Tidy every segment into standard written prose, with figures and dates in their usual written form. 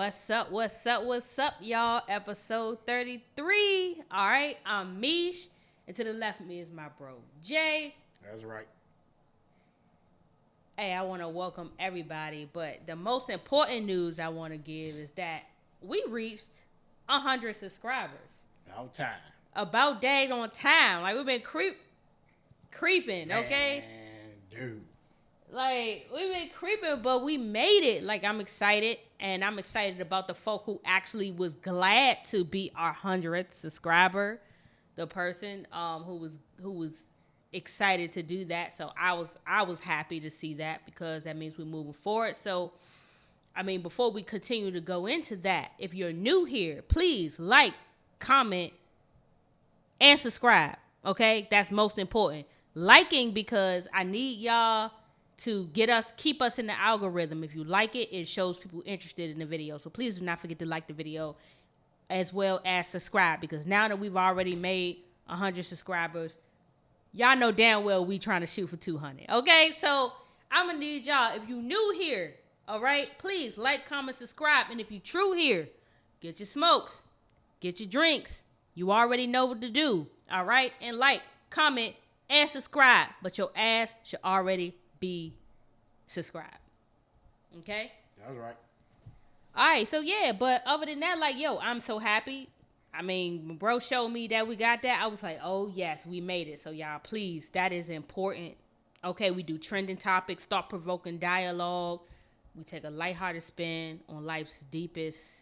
What's up, y'all? Episode 33. All right, I'm Meesh, and to the left of me is my bro, Jay. That's right. Hey, I want to welcome everybody, but the most important news I want to give is that we reached 100 subscribers. About time. About dang on time. Like, we've been creeping, okay? Man, dude. Like, we've been creeping, but we made it. Like, I'm excited, and I'm excited about the folk who actually was glad to be our 100th subscriber. The person who was excited to do that. So I was happy to see that, because that means we're moving forward. So, I mean, before we continue to go into that, if you're new here, please like, comment, and subscribe. Okay? That's most important. Liking, because I need y'all to keep us in the algorithm. If you like it, it shows people interested in the video. So please do not forget to like the video as well as subscribe, because now that we've already made 100 subscribers, y'all know damn well we trying to shoot for 200. Okay, so I'm gonna need y'all, if you new here, all right, please like, comment, subscribe. And if you true here, get your smokes, get your drinks. You already know what to do, all right? And like, comment, and subscribe. But your ass should already be subscribed. Okay? That's right. All right, so yeah, but other than that, like, yo, I'm so happy. I mean, when bro showed me that we got that, I was like, oh, yes, we made it. So, y'all, please, that is important. Okay, we do trending topics, thought-provoking dialogue. We take a lighthearted spin on life's deepest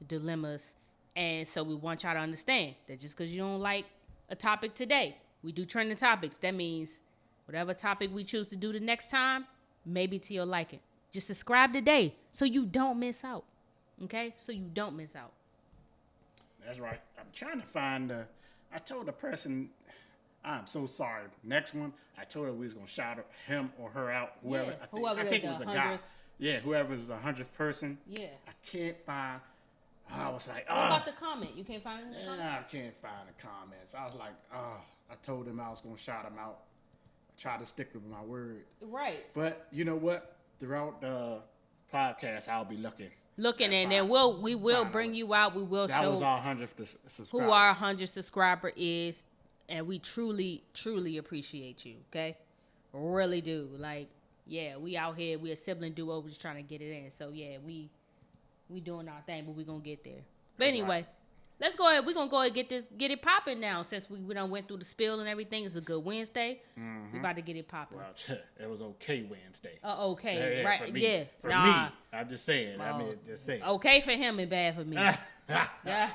dilemmas. And so we want y'all to understand that just because you don't like a topic today, we do trending topics. That means whatever topic we choose to do the next time, maybe to your liking. Just subscribe today so you don't miss out. Okay? So you don't miss out. That's right. I'm trying to find I told the person, I'm so sorry. Next one, I told her we was going to shout him or her out. Whoever. Yeah, I think it was a guy. Yeah, whoever is the 100th person. Yeah. I can't find. I was like, what about the comment? You can't find it? I can't find the comments. I was like, I told him I was going to shout him out. Try to stick with my word. Right. But you know what? Throughout the podcast, I'll be looking, and then we will bring you out. We will that show was our 100th subscriber. who our 100th subscriber is, and we truly appreciate you. Okay, really do. Like, yeah, we out here. We a sibling duo. We're just trying to get it in. So yeah, we doing our thing, but we gonna get there. But anyway. Right. Let's go ahead. We're going to go ahead and get it popping now, since we done went through the spill and everything. It's a good Wednesday. Mm-hmm. We about to get it popping. Well, it was okay Wednesday. Okay. Yeah, right. For me. Yeah. For me. I'm just saying. Just saying. Okay for him and bad for me. Yeah.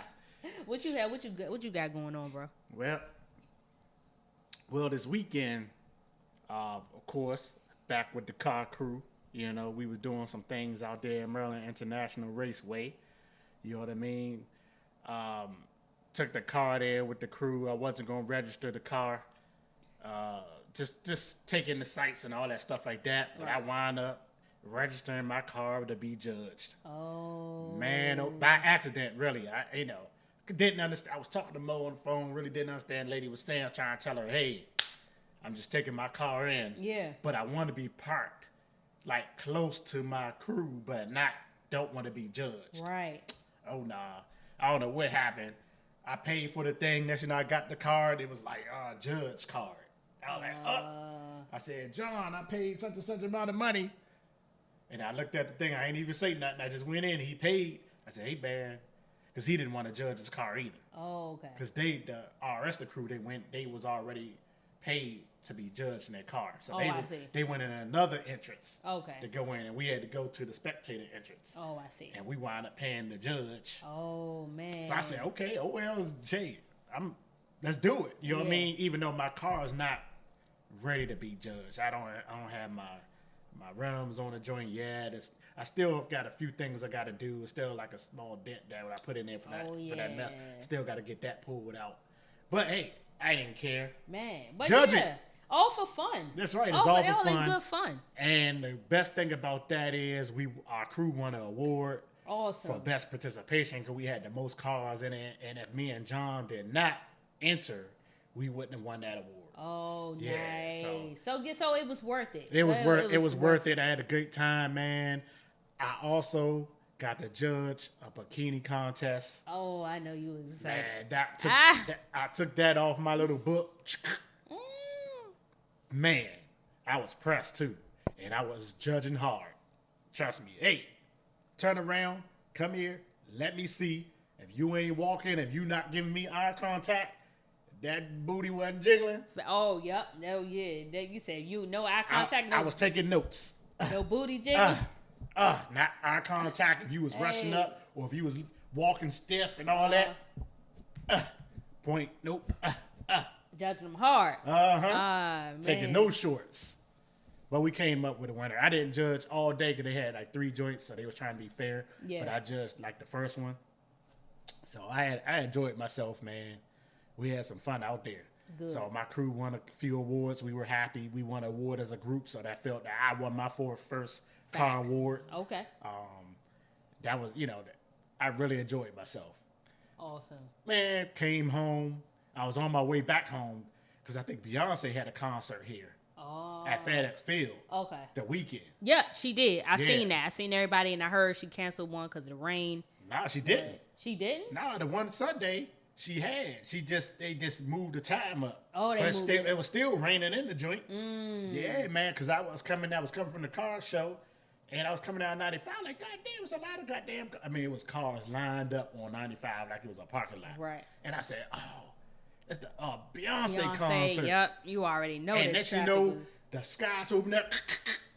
What you have? What you got going on, bro? Well, this weekend, of course, back with the car crew. You know, we were doing some things out there at Maryland International Raceway. You know what I mean? Took the car there with the crew. I wasn't going to register the car. Just taking the sights and all that stuff like that. But right. I wound up registering my car to be judged. Oh. Man, by accident, really. I didn't understand. I was talking to Mo on the phone, really didn't understand. Lady was saying, trying to tell her, hey, I'm just taking my car in. Yeah. But I want to be parked, like, close to my crew, but don't want to be judged. Right. Oh, nah. I don't know what happened. I paid for the thing. Next thing I got the card. It was like, judge card. I was like, I said, John, I paid such and such amount of money. And I looked at the thing. I ain't even say nothing. I just went in. He paid. I said, hey, man. Because he didn't want to judge his car either. Oh, okay. Because the RS, the crew, they was already paid to be judged in their car. So they went in another entrance to go in, and we had to go to the spectator entrance. Oh, I see. And we wound up paying the judge. Oh, man. So I said, okay, it's Jay. Let's do it. You know what I mean? Even though my car is not ready to be judged. I don't have my rims on the joint yet. I still got a few things I got to do. It's still like a small dent that I put in there for that mess. Still got to get that pulled out. But hey, I didn't care. Man, but judging. Yeah. All for fun. That's right. It's all for fun. Good fun. And the best thing about that is our crew won an award for best participation, because we had the most cars in it. And if me and John did not enter, we wouldn't have won that award. Oh, yeah, nice. So it was worth it. It was worth it. I had a good time, man. I also got to judge a bikini contest. Oh, I know you was excited. Man, I took that off my little book. Man, I was pressed too. And I was judging hard. Trust me. Hey, turn around, come here, let me see. If you ain't walking, if you not giving me eye contact, that booty wasn't jiggling. Oh, yep. No, yeah. You said no eye contact. I was taking notes. No booty jiggling. Not eye contact if you was rushing up or if you was walking stiff and all that. Point, nope. Judging them hard. Taking no shorts. But we came up with a winner. I didn't judge all day because they had like 3 joints, so they was trying to be fair. Yeah. But I judged like the first one. So I enjoyed myself, man. We had some fun out there. Good. So my crew won a few awards. We were happy. We won an award as a group, so that felt that I won my first car award. Okay. That was, I really enjoyed myself. Awesome. Man, came home. I was on my way back home because I think Beyonce had a concert here. At FedEx Field. Okay. The weekend. Yeah, she did. I seen that. I seen everybody, and I heard she canceled one because of the rain. No, she didn't. She didn't? No, the one Sunday she had. They just moved the time up. Oh, they moved it. It was still raining in the joint. Yeah, man, because I was coming from the car show, and I was coming down 95. Like, goddamn, it's a lot of goddamn. I mean, it was cars lined up on 95 like it was a parking lot. Right. And I said, oh. It's the Beyonce concert. Yep, you already know. And then the skies opened up.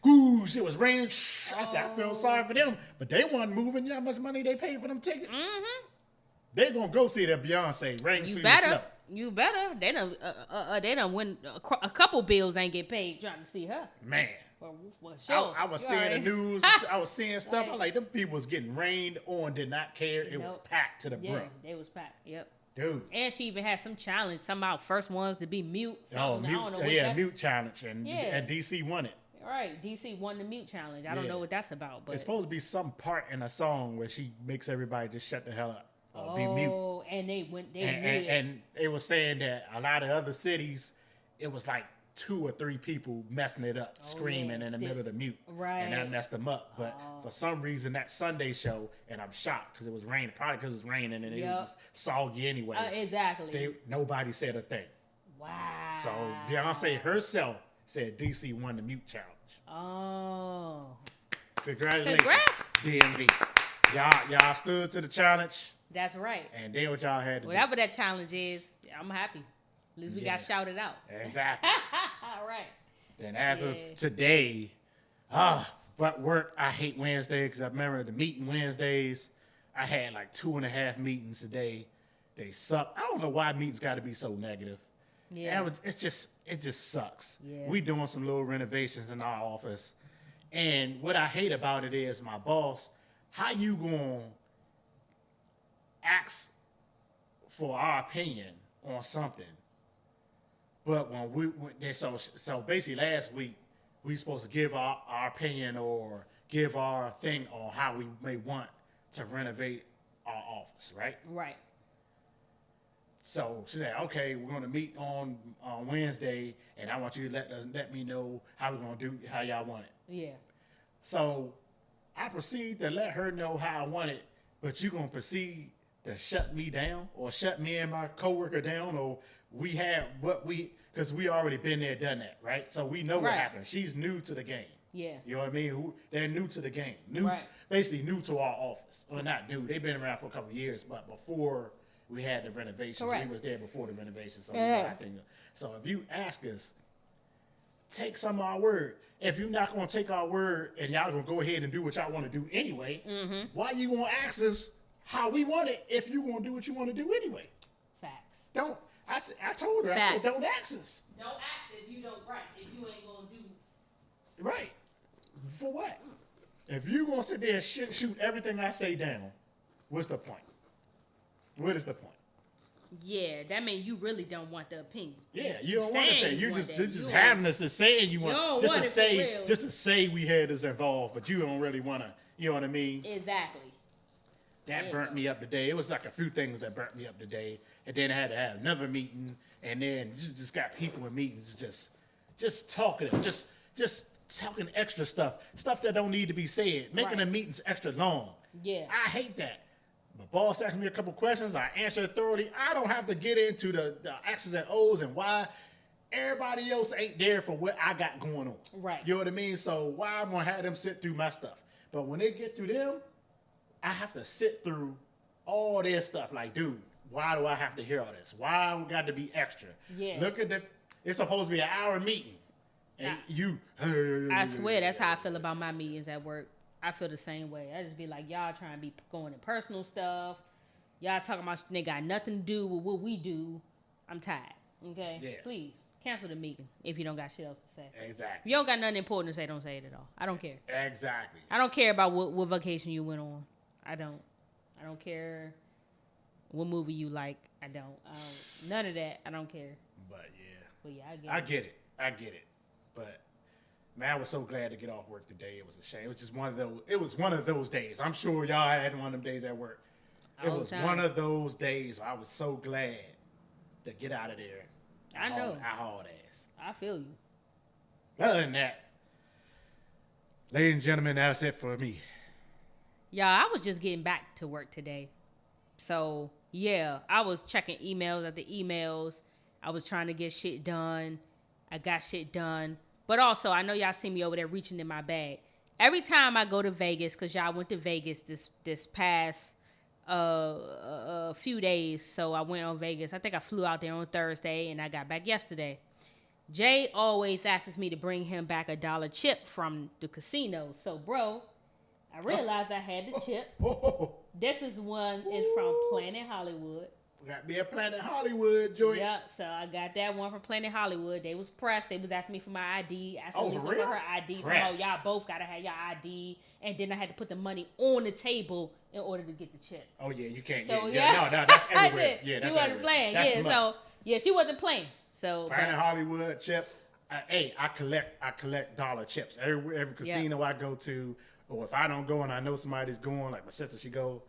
Goose, it was raining. I said, I feel sorry for them, but they wasn't moving. You know how much money they paid for them tickets? Mm-hmm. They gonna go see that Beyonce rain. You better. They done win a couple bills ain't get paid trying to see her. Man. Well, sure. I was seeing the news. I was seeing stuff. I like them people was getting rained on. Did not care. It was packed to the brim. Yeah, they was packed. Yep. Dude. And she even had some challenge. Somehow first ones to be mute. Mute challenge. And DC won it. Right. DC won the mute challenge. I don't know what that's about. But it's supposed to be some part in a song where she makes everybody just shut the hell up or be mute. Oh, and and it was saying that a lot of other cities, it was like 2 or 3 people messing it up, screaming in the middle of the mute. Right. And that messed them up. But for some reason, that Sunday show, and I'm shocked because it was raining, probably because it was raining and it was just soggy anyway. Exactly. Nobody said a thing. Wow. So Beyonce herself said DC won the mute challenge. Oh. Congratulations. DMV. Y'all stood to the challenge. That's right. And did what y'all had to do. Whatever that challenge is, I'm happy. At least we got shouted out. Exactly. All right. Then as of today, but work, I hate Wednesday because I remember the meeting Wednesdays. I had like 2.5 meetings today. They suck. I don't know why meetings got to be so negative. Yeah. It just sucks. Yeah. We doing some little renovations in our office. And what I hate about it is my boss, how you going to ask for our opinion on something? But so basically last week, we supposed to give our opinion or give our thing on how we may want to renovate our office, right? Right. So she said, okay, we're going to meet on Wednesday, and I want you to let me know how we're going to do, how y'all want it. Yeah. So I proceed to let her know how I want it, but you're going to proceed to shut me down or shut me and my coworker down, or because we already been there, done that, right? So we know what happened. She's new to the game. Yeah. You know what I mean? They're new to the game. Basically new to our office. Well, not new. They've been around for a couple of years, but before we had the renovations. Correct. We was there before the renovations. So, so if you ask us, take some of our word. If you're not going to take our word and y'all going to go ahead and do what y'all want to do anyway, why you going to ask us how we want it if you going to do what you want to do anyway? Facts. I told her, I said, don't ask us. Don't ask if you don't, if you ain't going to do. Right. For what? If you going to sit there and shoot everything I say down, what's the point? What is the point? Yeah, that means you really don't want the opinion. Yeah, you don't want the opinion. You're just having us to say you want just to say we had us involved, but you don't really want to. You know what I mean? Exactly. That burnt me up today. It was like a few things that burnt me up today, and then I had to have another meeting, and then just got people in meetings just talking, just talking extra stuff that don't need to be said, making the meetings extra long. Yeah. I hate that. My boss asked me a couple questions. I answered thoroughly. I don't have to get into the X's and O's and why everybody else ain't there for what I got going on. Right. You know what I mean? So why I'm going to have them sit through my stuff? But when they get through them, I have to sit through all their stuff. Like, dude, why do I have to hear all this? Why I got to be extra? Yeah. Look at that. It's supposed to be an hour meeting. And I swear that's how I feel about my meetings at work. I feel the same way. I just be like, y'all trying to be going in personal stuff. Y'all talking about they got nothing to do with what we do. I'm tired. Okay? Yeah. Please, cancel the meeting if you don't got shit else to say. Exactly. If you don't got nothing important to say, don't say it at all. I don't care. Exactly. I don't care about what vacation you went on. I don't care what movie you like. I don't. None of that. I don't care. But yeah. But yeah, I get it. But man, I was so glad to get off work today. It was a shame. It was just one of those. It was one of those days. I'm sure y'all had one of them days at work. It was one of those days where I was so glad to get out of there. I know. I hauled ass. I feel you. Other than that, ladies and gentlemen, that's it for me. Yeah, I was just getting back to work today. So, yeah, I was checking emails after emails. I was trying to get shit done. I got shit done. But also, I know y'all see me over there reaching in my bag. Every time I go to Vegas, because y'all went to Vegas this past few days. So I went on Vegas. I think I flew out there on Thursday, and I got back yesterday. Jay always asks me to bring him back a dollar chip from the casino. So, bro, I realized I had the chip. This is one is from Planet Hollywood. Got me a Planet Hollywood joint. Yeah, so I got that one from Planet Hollywood. They was pressed. They was asking me for my ID. Asking Lisa for real? her ID. Talking y'all both got to have your ID. And then I had to put the money on the table in order to get the chip. Oh, yeah, you can't. So, No, that's everywhere. Yeah, that's you wasn't everywhere. playing. That's yeah, so, yeah, she wasn't playing. So Planet Hollywood chip. I collect dollar chips. Every casino I go to, or if I don't go and I know somebody's going, like my sister, she go,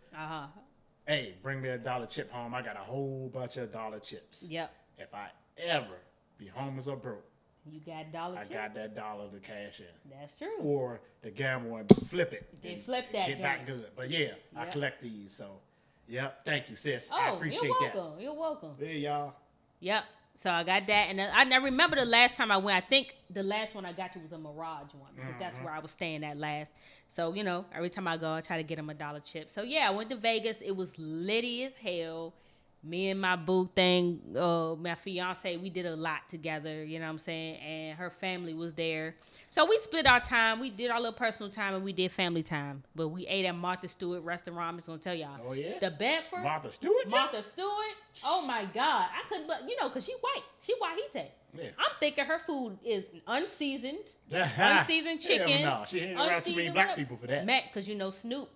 hey, bring me a dollar chip home. I got a whole bunch of dollar chips. Yep. If I ever be homeless or broke, you got dollar chips? I got that dollar to cash in. That's true. Or to gamble and flip it. They flip that get back good. But yeah, I collect these. So, yep. Thank you, sis. I appreciate that. You're welcome. Yeah, y'all. Yep. So I got that, and I remember the last time I went. I think the last one I got you was a Mirage one, because that's where I was staying at last. So every time I go, I try to get them a dollar chip. So yeah, I went to Vegas. It was litty as hell. Me and my boo thing, my fiance, we did a lot together. You know what I'm saying? And her family was there. So we split our time. We did our little personal time and we did family time. But we ate at Martha Stewart restaurant. I'm just gonna tell y'all. Oh yeah. The Bedford. Martha Stewart. Oh my God. I couldn't, but cause she white. She Wahite. Yeah. I'm thinking her food is unseasoned. Unseasoned chicken. Hell no, she ain't around too many black people for that. Cause Snoop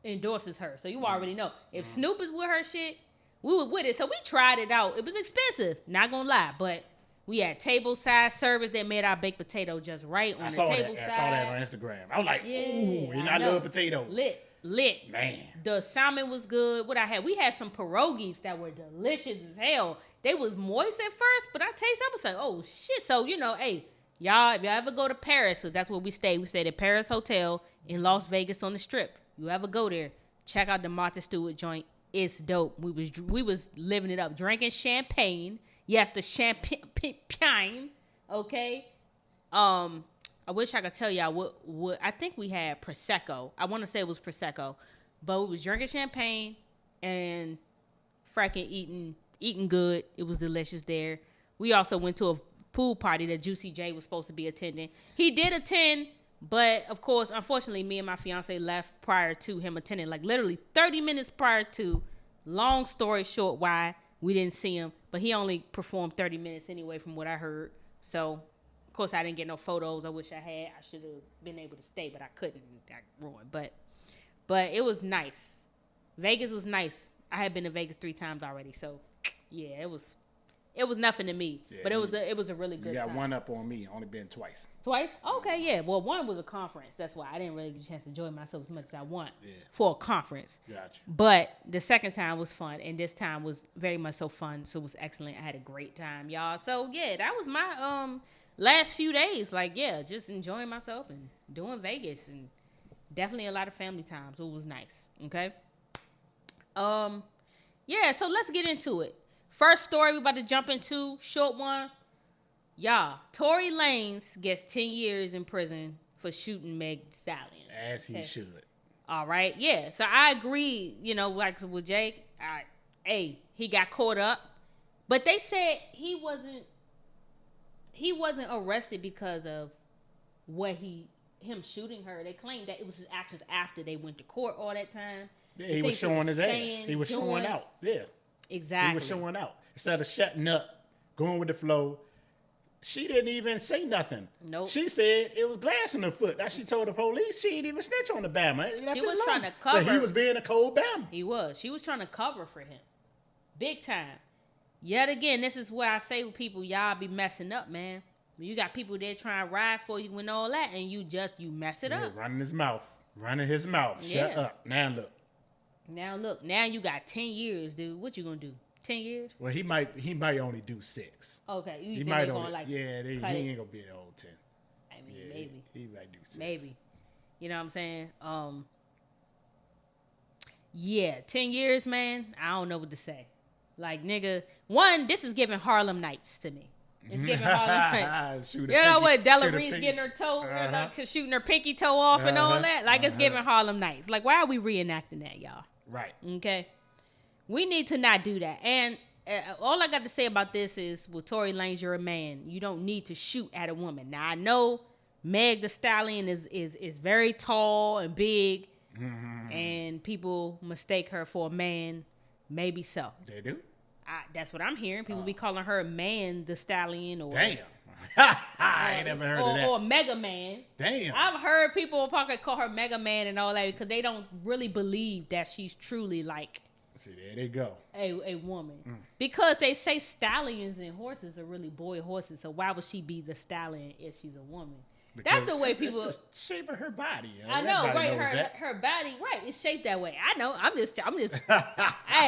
endorses her, so you already know if Snoop is with her shit. We were with it, so we tried it out. It was expensive, not gonna lie, but we had table side service that made our baked potato just right on the table side. I saw that on Instagram. I was like, ooh, and I love potatoes. Lit. Man. The salmon was good. What I had, we had some pierogies that were delicious as hell. They was moist at first, but I tasted, I was like, oh shit. So, hey, y'all, if y'all ever go to Paris, because that's where we stayed at Paris Hotel in Las Vegas on the Strip. You ever go there, check out the Martha Stewart joint. It's dope. We was living it up, drinking champagne. Yes, the champagne. Okay. I wish I could tell y'all what I think we had Prosecco. I want to say it was Prosecco, but we was drinking champagne and fracking eating good. It was delicious there. We also went to a pool party that Juicy J was supposed to be attending. He did attend. But, of course, unfortunately, me and my fiance left prior to him attending. Like, literally 30 minutes prior to. Long story short, why we didn't see him. But he only performed 30 minutes anyway, from what I heard. So, of course, I didn't get no photos. I wish I had. I should have been able to stay, but I couldn't. I ruined. But it was nice. Vegas was nice. I had been to Vegas 3 times already. So, yeah, it was nothing to me, but it was a really good time. You got one up on me. Only been twice. Twice? Okay, yeah. Well, one was a conference. That's why I didn't really get a chance to enjoy myself as much as I want for a conference. Gotcha. But the second time was fun, and this time was very much so fun. So it was excellent. I had a great time, y'all. So yeah, that was my last few days. Like, yeah, just enjoying myself and doing Vegas and Definitely a lot of family time, so it was nice. Okay. Yeah, so let's get into it. First story we about to jump into, short one. Y'all, Tory Lanez gets 10 years in prison for shooting Meg the Stallion. As he should. All right, yeah. So I agree, like with Jake. He got caught up. But they said he wasn't arrested because of him shooting her. They claimed that it was his actions after they went to court all that time. Yeah, he was showing his ass. He was showing out. Yeah. Exactly. He was showing out. Instead of shutting up, going with the flow, she didn't even say nothing. Nope. She said it was glass in her foot. That she told the police. She didn't even snitch on the Bama. She was trying to cover. But he was being a cold Bama. He was. She was trying to cover for him. Big time. Yet again, this is where I say with people, y'all be messing up, man. You got people there trying to ride for you and all that, and you mess it up. Running his mouth. Shut up. Now look. Now you got 10 years, dude. What you gonna do? 10 years? Well, he might only do 6. Okay, he might only he ain't gonna be the whole 10. I mean, maybe he might do 6. Maybe, you know what I'm saying? Yeah, 10 years, man. I don't know what to say. Like, nigga, one, this is giving Harlem Nights to me. It's giving Harlem Nights. You know what? Della Reed's getting her toe, shooting her pinky toe off and all that. Like, it's giving Harlem Nights. Like, why are we reenacting that, y'all? Right. Okay. We need to not do that. And all I got to say about this is, with Tory Lanez, you're a man. You don't need to shoot at a woman. Now, I know Meg the Stallion is very tall and big, and people mistake her for a man. Maybe so. They do? That's what I'm hearing. People be calling her Man the Stallion. Or damn. I ain't never heard of that. Or Mega Man. Damn. I've heard people in pocket call her Mega Man and all that because they don't really believe that she's truly like... See, there they go. A woman. Because they say stallions and horses are really boy horses. So why would she be the stallion if she's a woman? Because that's the way people... It's the shape of her body. I know, right? Her body, right? It's shaped that way. I know. I'm just hey,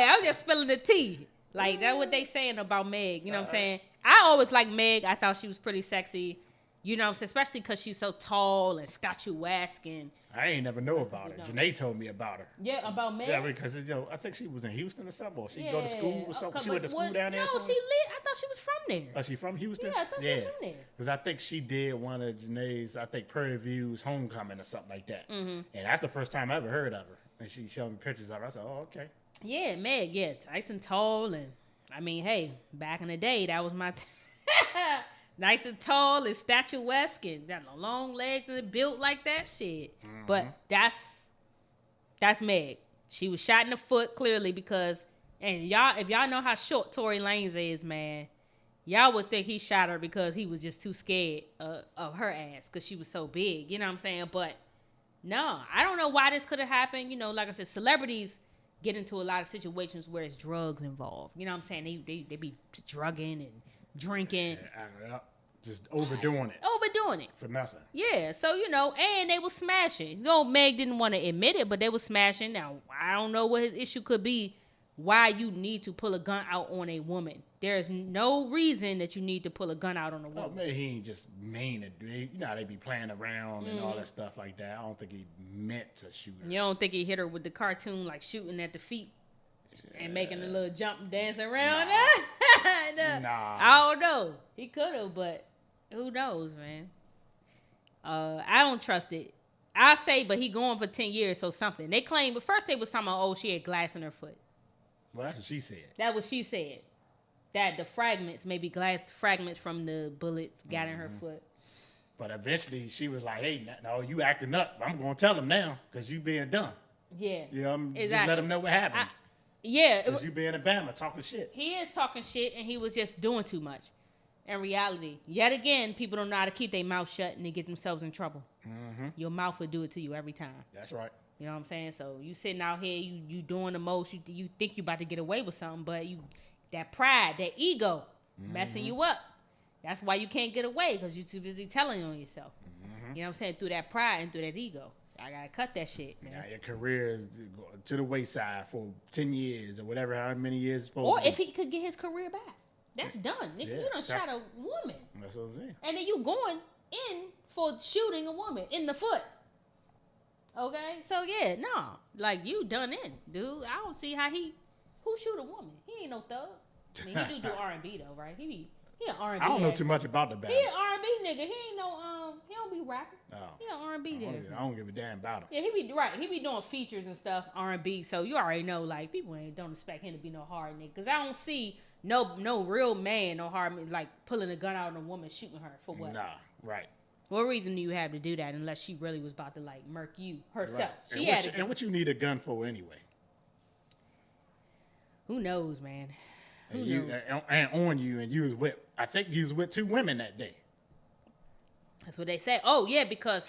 I'm just spilling the tea. Like, that's what they saying about Meg. You know what I'm saying? I always liked Meg. I thought she was pretty sexy. You know what I'm saying? Especially because she's so tall and statuesque. And I ain't never know about her. Janae told me about her. Yeah, about Meg? Yeah, because, I think she was in Houston or something. Or she go to school or something. She went to school down there or something? No, I thought she was from there. Oh, she from Houston? Yeah, I thought she was from there. Because I think she did one of Janae's, Prairie View's homecoming or something like that. And that's the first time I ever heard of her. And she showed me pictures of her. I said, oh, okay. Yeah, Meg, nice and tall. And, I mean, hey, back in the day, that was my... Nice and tall and statuesque and got long legs and built like that shit. But that's Meg. She was shot in the foot clearly because, and y'all, if y'all know how short Tory Lanez is, man, y'all would think he shot her because he was just too scared of her ass because she was so big. You know what I'm saying? But no, I don't know why this could have happened. You know, like I said, celebrities get into a lot of situations where there's drugs involved. You know what I'm saying? They be drugging and drinking. Just overdoing it. Overdoing it. For nothing. Yeah, so, and they were smashing. Meg didn't want to admit it, but they were smashing. Now, I don't know what his issue could be, why you need to pull a gun out on a woman. There's no reason that you need to pull a gun out on a woman. Oh, maybe he ain't just mean it. You know how they be playing around and all that stuff like that. I don't think he meant to shoot her. You don't think he hit her with the cartoon, like shooting at the feet and making a little jump dancing around? Nah. I don't know. He could have, but who knows, man? I don't trust it. I say, but he going for 10 years, so something. They claim, but first they was talking about, she had glass in her foot. Well, that's what she said. That what she said. That the fragments, maybe glass fragments from the bullets got in her foot. But eventually she was like, hey, no, you acting up. I'm going to tell him now because you being dumb. Yeah. Exactly. Just let him know what happened. Because you being Alabama talking shit. He is talking shit and he was just doing too much. In reality, yet again, people don't know how to keep their mouth shut and they get themselves in trouble. Your mouth will do it to you every time. That's right. You know what I'm saying? So you sitting out here, you doing the most. You think you about to get away with something, but that pride, that ego, messing you up. That's why you can't get away because you're too busy telling on yourself. You know what I'm saying? Through that pride and through that ego. I gotta cut that shit, man. Now your career is to the wayside for 10 years or whatever, how many years it's supposed or to be. if he could get his career back. That's done. Nigga, you done shot a woman. That's what I'm saying. And then you going in for shooting a woman in the foot. Okay, so yeah, no, like you done in, dude. I don't see how who shoot a woman. He ain't no thug. I mean, he do R&B though, right? He an R&B. I don't know too much about the battle. He an R&B nigga. He ain't no he don't be rapping. Oh. He an R&B nigga. I don't give a damn about him. Yeah, he be doing features and stuff, R&B. So you already know, like people don't expect him to be no hard nigga, cause I don't see no real man, no hard like pulling a gun out on a woman, shooting her for what? Nah, right. What reason do you have to do that unless she really was about to like murk you herself? Right. And what you need a gun for anyway? Who knows, man? And on you, and you was with, I think you was with 2 women that day. That's what they say. Oh yeah, because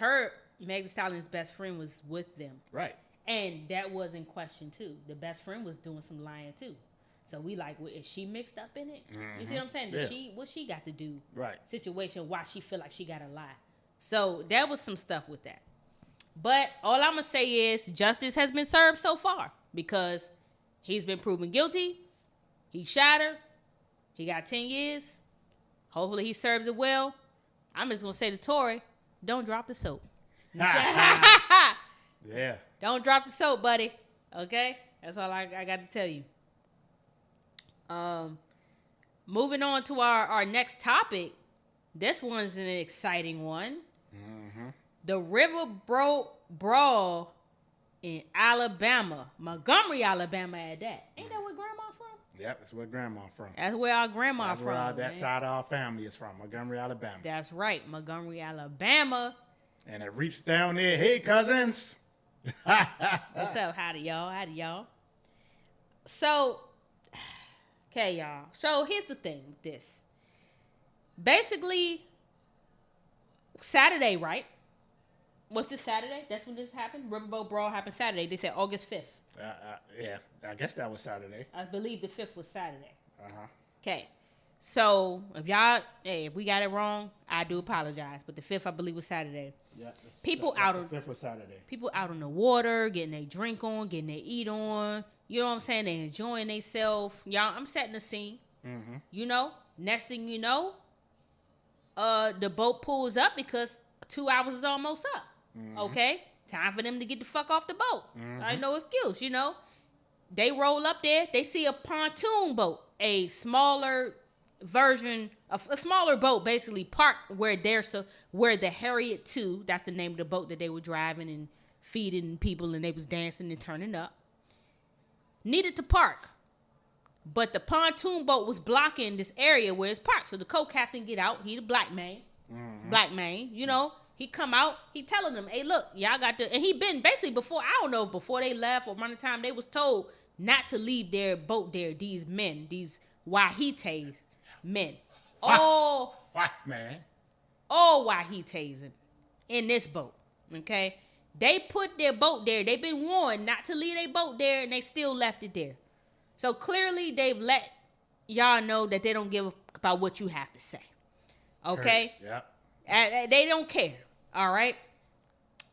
Meg the Stallion's best friend was with them. Right. And that was in question too. The best friend was doing some lying too. So we like, well, is she mixed up in it? Mm-hmm. You see what I'm saying? What she got to do? Right. Situation why she feel like she got to lie. So there was some stuff with that. But all I'm gonna say is justice has been served so far because he's been proven guilty. He shot her. He got 10 years. Hopefully he serves it well. I'm just going to say to Tory, don't drop the soap. Yeah. Don't drop the soap, buddy. Okay? That's all I got to tell you. Moving on to our next topic. This one's an exciting one. Mm-hmm. The Riverboat Brawl in Alabama. Montgomery, Alabama at that. Ain't that where grandma from? Yep, that's where grandma from. That's where our grandma from. That's where that side of our family is from, Montgomery, Alabama. That's right, Montgomery, Alabama. And it reached down there, hey, cousins. What's up? Howdy, y'all. So, okay, y'all. So, here's the thing with this. Basically, Saturday, right? What's this Saturday? That's when this happened? Riverboat Brawl happened Saturday. They said August 5th. Yeah, I guess that was Saturday. I believe the 5th was Saturday. Uh-huh. Okay. So, if we got it wrong, I do apologize. But the 5th, I believe, was Saturday. Yeah. The 5th was Saturday. People out on the water, getting their drink on, getting their eat on. You know what I'm saying? They enjoying themselves. Y'all, I'm setting the scene. Mm-hmm. You know? Next thing you know, the boat pulls up because 2 hours is almost up. Mm-hmm. Okay? Time for them to get the fuck off the boat. Mm-hmm. I no excuse, you know. They roll up there. They see a pontoon boat, a smaller version of a smaller boat, basically parked where the Harriet 2, that's the name of the boat that they were driving and feeding people and they was dancing and turning up, needed to park. But the pontoon boat was blocking this area where it's parked. So the co-captain get out. He the black man. Mm-hmm. Black man, you know. He come out, he telling them, hey, look, y'all got to, and he been basically before they left or around the time they was told not to leave their boat there, these men, these Wahites men. All Wahites in this boat, okay? They put their boat there. They've been warned not to leave their boat there, and they still left it there. So clearly they've let y'all know that they don't give a fuck about what you have to say, okay? Yeah. They don't care, all right?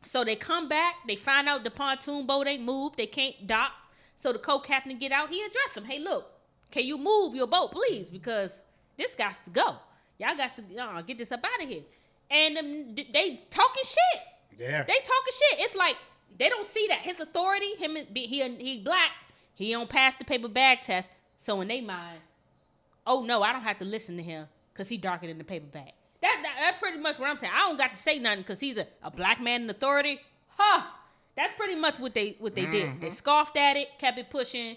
So they come back. They find out the pontoon boat ain't moved. They can't dock. So the co-captain get out. He address them. Hey, look, can you move your boat, please? Because this got to go. Y'all got to get this up out of here. And they talking shit. Yeah. They talking shit. It's like they don't see that. His authority, he black. He don't pass the paper bag test. So in their mind, oh, no, I don't have to listen to him because he darker than the paper bag. That's pretty much what I'm saying. I don't got to say nothing because he's a black man in authority. That's pretty much what they did. They scoffed at it, kept it pushing.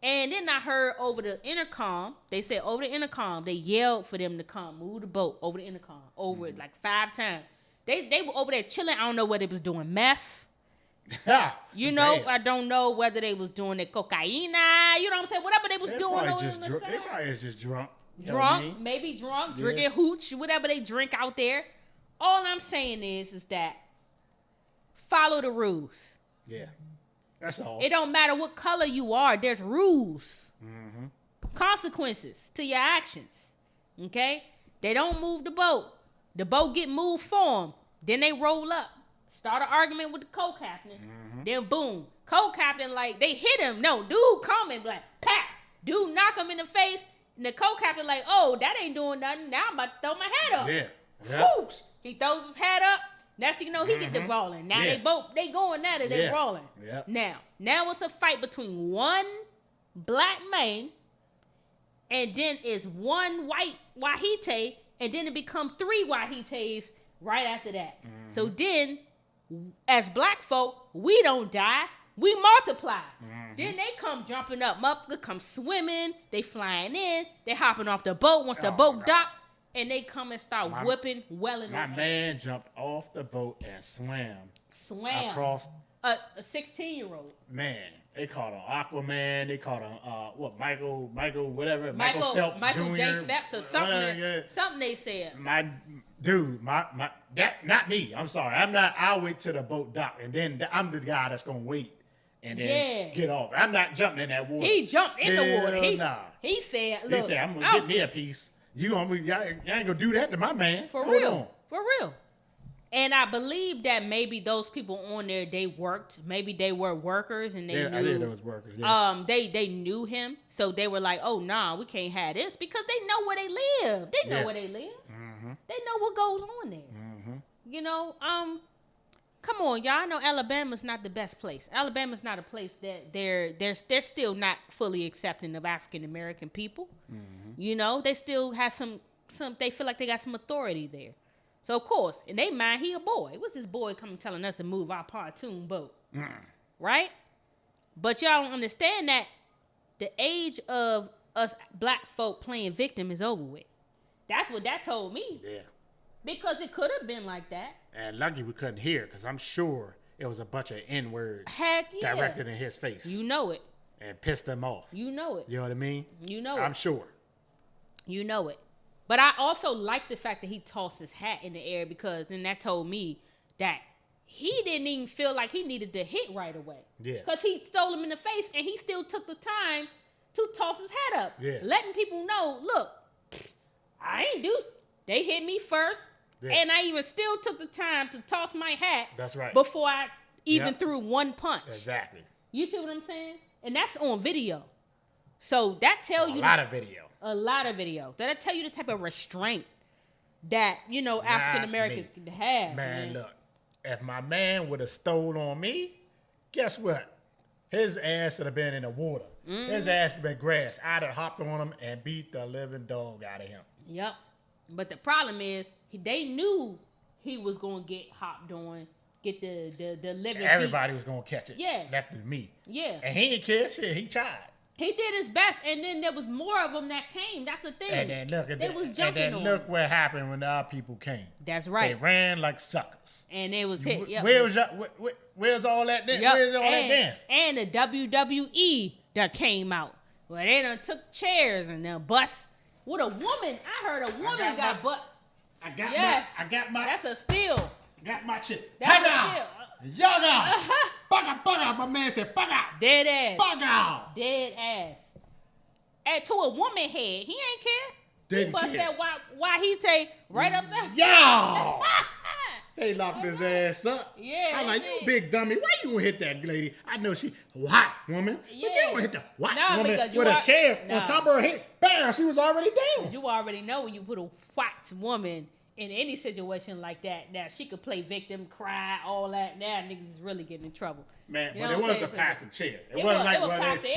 And then I heard over the intercom, they said over the intercom, they yelled for them to come, move the boat over the intercom, over it like 5 times. They were over there chilling. I don't know what they was doing, meth. You know, damn. I don't know whether they was doing the cocaine. You know what I'm saying? Whatever they was doing. They probably just drunk. Maybe drunk, drinking hooch, whatever they drink out there. All I'm saying is that follow the rules. Yeah, that's all. It don't matter what color you are. There's rules, consequences to your actions. Okay, they don't move the boat. The boat get moved for them. Then they roll up, start an argument with the co-captain. Then boom, co-captain like they hit him. No, dude coming like pat. Dude knock him in the face. And the co-captain like, oh, that ain't doing nothing. Now I'm about to throw my head up. Yeah. Whoosh. He throws his head up. Next thing you know, he get the brawling. Now they going at it. They brawling. Yeah. Now it's a fight between one black man, and then it's one white Wahite, and then it become 3 Wahites right after that. So then, as black folk, we don't die. We multiply. Then they come jumping up. Motherfucker come swimming. They flying in. They hopping off the boat once the boat dock. And they come and start whipping welling. My man jumped off the boat and swam across. A 16-year-old. Man, they called him Aquaman. They called him Michael, whatever. Michael J. Jr. Phelps or something. Something they said. My dude, that not me. I'm sorry. I'm not. I'll wait till the boat dock, and then I'm the guy that's gonna wait and then get off. I'm not jumping in that water. He jumped in the water. He said, "Look, he said I'm gonna get me a piece. You ain't gonna do that to my man for real." And I believe that maybe those people on there, they worked. Maybe they were workers, and they knew. I think those workers. Yeah. They knew him, so they were like, "Oh, nah, we can't have this," because they know where they live. They know where they live. They know what goes on there. You know, come on, y'all. I know Alabama's not the best place. Alabama's not a place that they're still not fully accepting of African American people. You know, they still have some. They feel like they got some authority there. So, of course, in they mind, he a boy. What's this boy coming telling us to move our pontoon boat? Right? But y'all don't understand that the age of us black folk playing victim is over with. That's what that told me. Yeah. Because it could have been like that. And lucky we couldn't hear, because I'm sure it was a bunch of N-words directed in his face. You know it. And pissed him off. You know it. You know what I mean? You know it. I'm sure. You know it. But I also like the fact that he tossed his hat in the air, because then that told me that he didn't even feel like he needed to hit right away. Yeah. Because he stole him in the face, and he still took the time to toss his hat up. Yeah. Letting people know, look, I ain't do. They hit me first, and I even still took the time to toss my hat. That's right. Before I even threw one punch. Exactly. You see what I'm saying? And that's on video. So that tell you a lot of video. A lot of video. That'll tell you the type of restraint that, you know, African Americans can have. Man, look, if my man would have stole on me, guess what? His ass would have been in the water. His ass would have been grass. I'd have hopped on him and beat the living dog out of him. Yep. But the problem is, they knew he was going to get hopped on, get the living Everybody was going to catch it. Yeah. Left to me. Yeah. And he didn't care. Shit, he tried. He did his best, and then there was more of them that came. That's the thing. And then look at that. Was jumping and then look what happened when our people came. That's right. They ran like suckers. And it was hit. Yep. Where's all that then? Yep. Where's all that then? And the WWE that came out. Well, they done took chairs and then bust. With a woman, I heard a woman got butt. I got my. That's a steal. Got my chip. That's a steal. Yaga! Bugger! My man said, bugger! Dead ass. Bugger! Dead ass. And to a woman head. He ain't care. Didn't he bust care. that Wahite right up there. Yo! They locked his ass up. Yeah. I'm like, you big dummy. Why you gonna hit that lady? I know she white woman. Yeah. But you gonna hit the white woman with a chair on top of her head. Bam! She was already down. You already know when you put a white woman in any situation like that, now she could play victim, cry, all that. Now niggas is really getting in trouble. Man, but it was a plastic chair. It wasn't like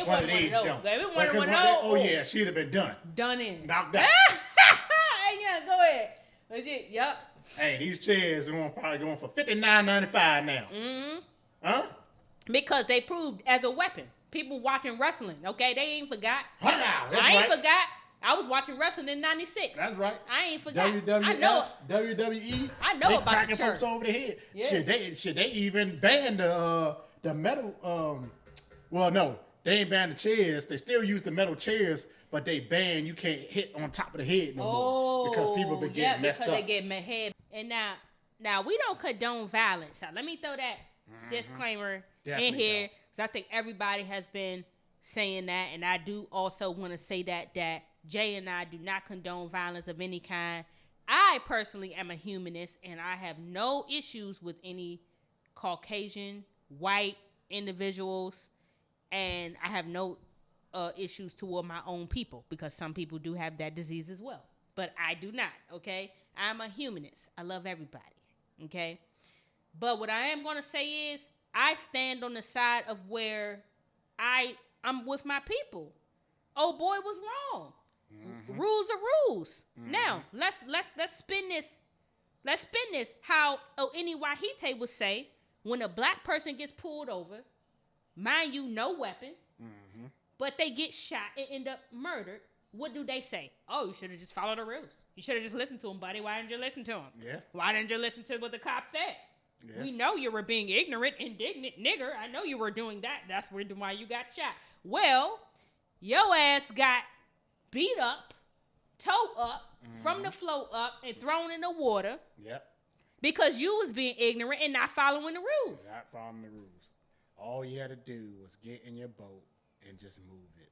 one of these jumps. Oh yeah, she'd have been done. Done in. Knocked out. Hey, yeah, go ahead. Legit, yep. Hey, these chairs are probably going for $59.95 now. Huh? Because they proved as a weapon. People watching wrestling, okay? They ain't forgot. I ain't forgot. I was watching wrestling in '96. That's right. I ain't forgot. WWE. I know about cracking the church. folks over the head. Yeah. Should they even ban the metal? Well, no, they ain't ban the chairs. They still use the metal chairs, but they ban you can't hit on top of the head no more because people been getting messed up. Because they get head. And now we don't condone violence. So let me throw that disclaimer in here because I think everybody has been saying that, and I do also want to say that Jay and I do not condone violence of any kind. I personally am a humanist, and I have no issues with any Caucasian, white individuals, and I have no issues toward my own people because some people do have that disease as well. But I do not, okay? I'm a humanist. I love everybody, okay? But what I am going to say is I stand on the side of where I'm with my people. Oh boy was wrong. Mm-hmm. Rules are rules. Mm-hmm. Now, let's spin this. Let's spin this how any Wahite would say when a black person gets pulled over, mind you, no weapon, but they get shot and end up murdered. What do they say? Oh, you should have just followed the rules. You should have just listened to him, buddy. Why didn't you listen to him? Yeah. Why didn't you listen to what the cop said? Yeah. We know you were being ignorant, indignant, nigger. I know you were doing that. That's why you got shot. Well, your ass got beat up, towed up, from the float up, and thrown in the water. Yep. Because you was being ignorant and not following the rules. Not following the rules. All you had to do was get in your boat and just move it.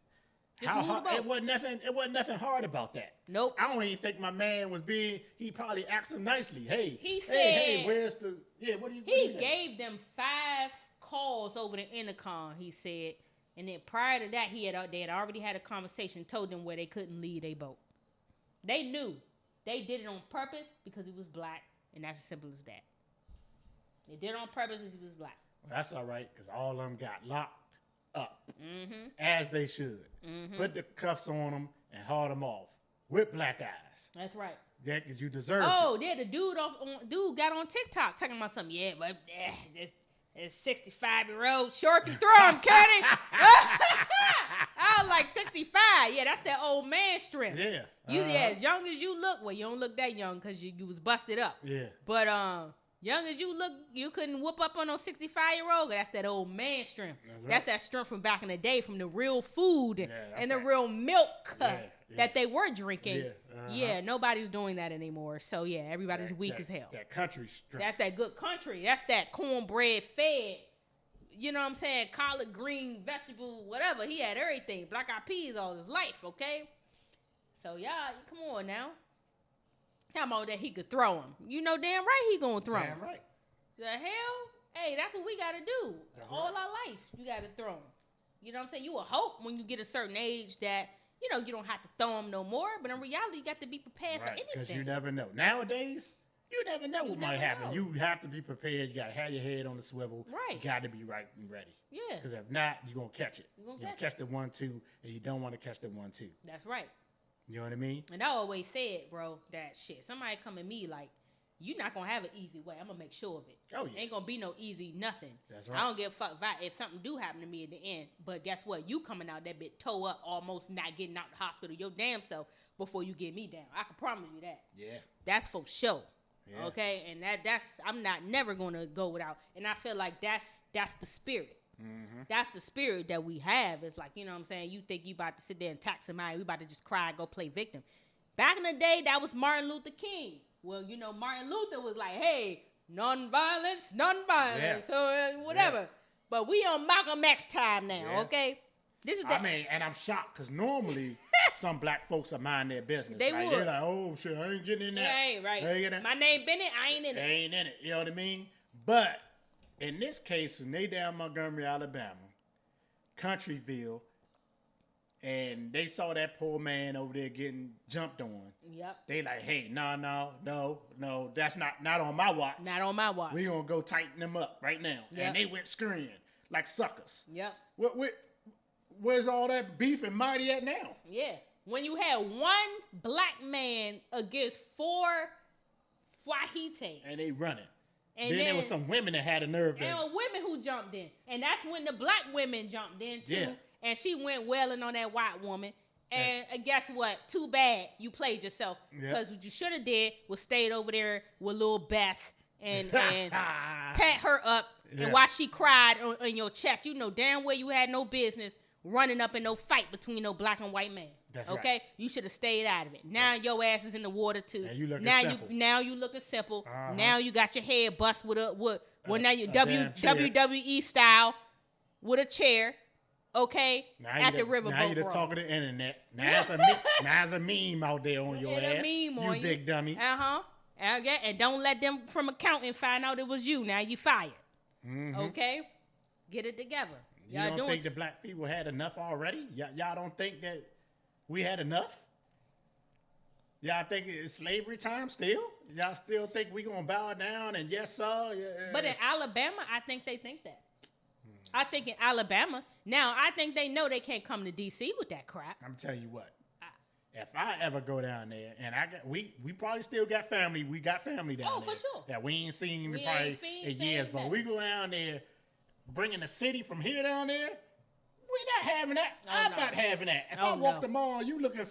It wasn't nothing hard about that. Nope. I don't even think my man was being. He probably asked him nicely. Hey, where's the? Yeah, what do you? He gave them 5 calls over the intercom. He said, and then prior to that, they had already had a conversation, told them where they couldn't leave their boat. They knew they did it on purpose because he was black, and that's as simple as that. They did it on purpose because he was black. Well, that's all right because all of them got locked up as they should. Put the cuffs on them and haul them off with black eyes. That's right. Yeah, because you deserve it. Yeah, the dude got on TikTok talking about something. Yeah, but this 65-year-old sure can throw him, can he? I was like 65. Yeah, that's that old man strength. Yeah. You as young as you look. Well, you don't look that young because you was busted up. Yeah. But young as you look, you couldn't whoop up on no 65-year-old. That's that old man strength. That's that strength from back in the day, from the real food and the real milk that they were drinking. Yeah, nobody's doing that anymore. So, yeah, everybody's weak as hell. That country strength. That's that good country. That's that cornbread fed. You know what I'm saying? Collard green, vegetable, whatever. He had everything. Black eyed peas all his life, okay? So, y'all, come on now. How about that he could throw him? You know damn right he gonna throw him. Damn right. The hell? Hey, that's what we gotta do. All our life, you gotta throw him. You know what I'm saying? You will hope when you get a certain age that, you know, you don't have to throw him no more. But in reality, you got to be prepared for anything. Because you never know. Nowadays, you never know what might happen. You have to be prepared. You got to have your head on the swivel. Right. You got to be right and ready. Yeah. Because if not, you're going to catch it. You're going to catch the 1-2, and you don't want to catch the 1-2. That's right. You know what I mean? And I always said, bro, that shit. Somebody come at me like, you're not going to have an easy way. I'm going to make sure of it. Oh, yeah. Ain't going to be no easy nothing. That's right. I don't give a fuck if something do happen to me at the end. But guess what? You coming out that bit toe up, almost not getting out the hospital your damn self before you get me down. I can promise you that. Yeah. That's for sure. Yeah. Okay? And that's I'm not never going to go without. And I feel like that's the spirit. Mm-hmm. That's the spirit that we have. It's like, you know what I'm saying? You think you about to sit there and tax somebody. We about to just cry and go play victim. Back in the day, that was Martin Luther King. Well, you know, Martin Luther was like, hey, nonviolence, yeah. so whatever. Yeah. But we on Malcolm X time now, okay? This is and I'm shocked because normally some black folks are mind their business. They're like, oh, shit, I ain't getting in that. Yeah, ain't right. My name Bennett, I ain't in it. They ain't in it, you know what I mean? But in this case, when they down Montgomery, Alabama, Countryville, and they saw that poor man over there getting jumped on. Yep. They like, hey, no, that's not on my watch. Not on my watch. We gonna go tighten them up right now. Yep. And they went scurrying like suckers. Yep. Where's all that beef and mighty at now? Yeah. When you had one black man against 4 Wahites. And they running. And then there was some women that had a nerve. There were women who jumped in. And that's when the black women jumped in too. Yeah. And she went wailing on that white woman. And guess what? Too bad you played yourself. Because what you should have did was stayed over there with little Beth and pat her up. Yeah. And while she cried on your chest, you know damn well you had no business running up in no fight between no black and white man. That's okay? Right. You should have stayed out of it. Now your ass is in the water too. Now you looking simple. Now you looking simple. Uh-huh. Now you got your head bust with now you WWE style with a chair. Okay, at the riverboat. Now you're talking to the internet. Now it's a meme out there on your ass. A meme on you big dummy. And don't let them from accounting find out it was you. Now you fired. Mm-hmm. Okay, get it together. You don't think the black people had enough already? Y'all don't think that we had enough? Y'all think it's slavery time still? Y'all still think we gonna bow down and yes, sir? Yeah. But in Alabama, I think they think that. I think in Alabama, now I think they know they can't come to D.C. with that crap. I'm telling you what. If I ever go down there, and we probably still got family. We got family down there. For sure. That we ain't seen in probably in years. But we go down there, bringing the city from here down there. We not having that. I'm not having that. If I walk the mall, you looking.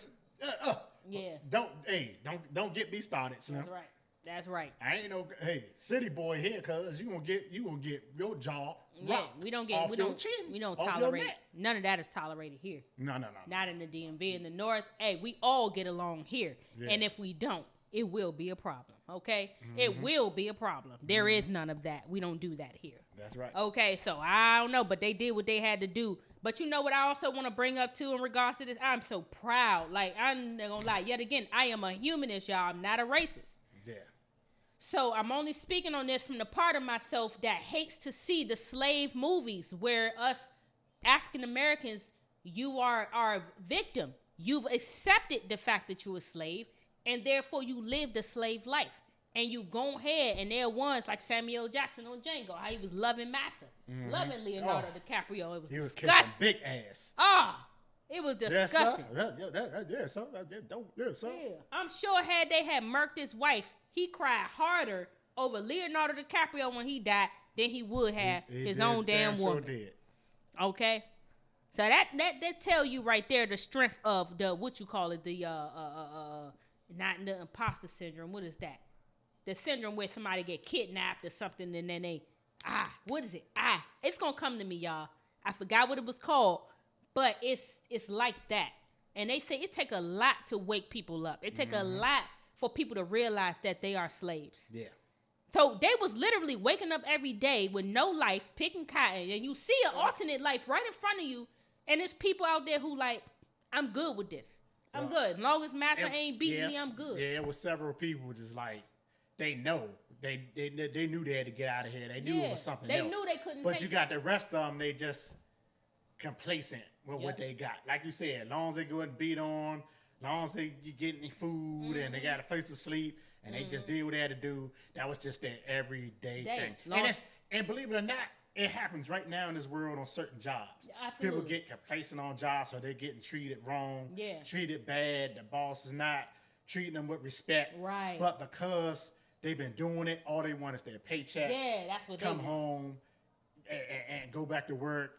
Yeah. Don't get me started. Slim. That's right. That's right. I ain't no city boy here, cuz you gonna get your jaw. Yeah, we don't tolerate none of that is tolerated here. No. Not in the DMV in the North. Hey, we all get along here. Yeah. And if we don't, it will be a problem. Okay? Mm-hmm. It will be a problem. There is none of that. We don't do that here. That's right. Okay, so I don't know, but they did what they had to do. But you know what I also want to bring up too in regards to this? I'm so proud. Like, I'm not gonna lie. Yet again, I am a humanist, y'all. I'm not a racist. Yeah. So I'm only speaking on this from the part of myself that hates to see the slave movies where us African Americans, you are our victim. You've accepted the fact that you're a slave, and therefore you live the slave life. And you go ahead, and there are ones like Samuel Jackson on Django, how he was loving Massa, loving Leonardo DiCaprio. It was disgusting. He was big ass. It was disgusting. Yes, sir. Yeah. I'm sure had they had murked his wife, he cried harder over Leonardo DiCaprio when he died than he would have his own damn woman. Sure did. Okay? So that tell you right there the strength of the, what you call it, the, not the imposter syndrome. What is that? The syndrome where somebody get kidnapped or something and then they, what is it? It's going to come to me, y'all. I forgot what it was called, but it's like that. And they say it take a lot to wake people up. It take a lot for people to realize that they are slaves. Yeah. So they was literally waking up every day with no life, picking cotton, and you see an alternate life right in front of you, and there's people out there who like, I'm good with this. I'm good. As long as Massa ain't beating me, I'm good. Yeah, it was several people just like, they know. They knew they had to get out of here. They knew it was something else. They knew they couldn't But you got the rest of them, they just complacent with what they got. Like you said, as long as they go and beat on, as long as they get any food and they got a place to sleep and they just did what they had to do, that was just their everyday thing. And believe it or not, it happens right now in this world on certain jobs. Absolutely. People get complacent on jobs, so they're getting treated wrong, treated bad. The boss is not treating them with respect. Right. But because they've been doing it, all they want is their paycheck. Yeah, that's what come home and go back to work,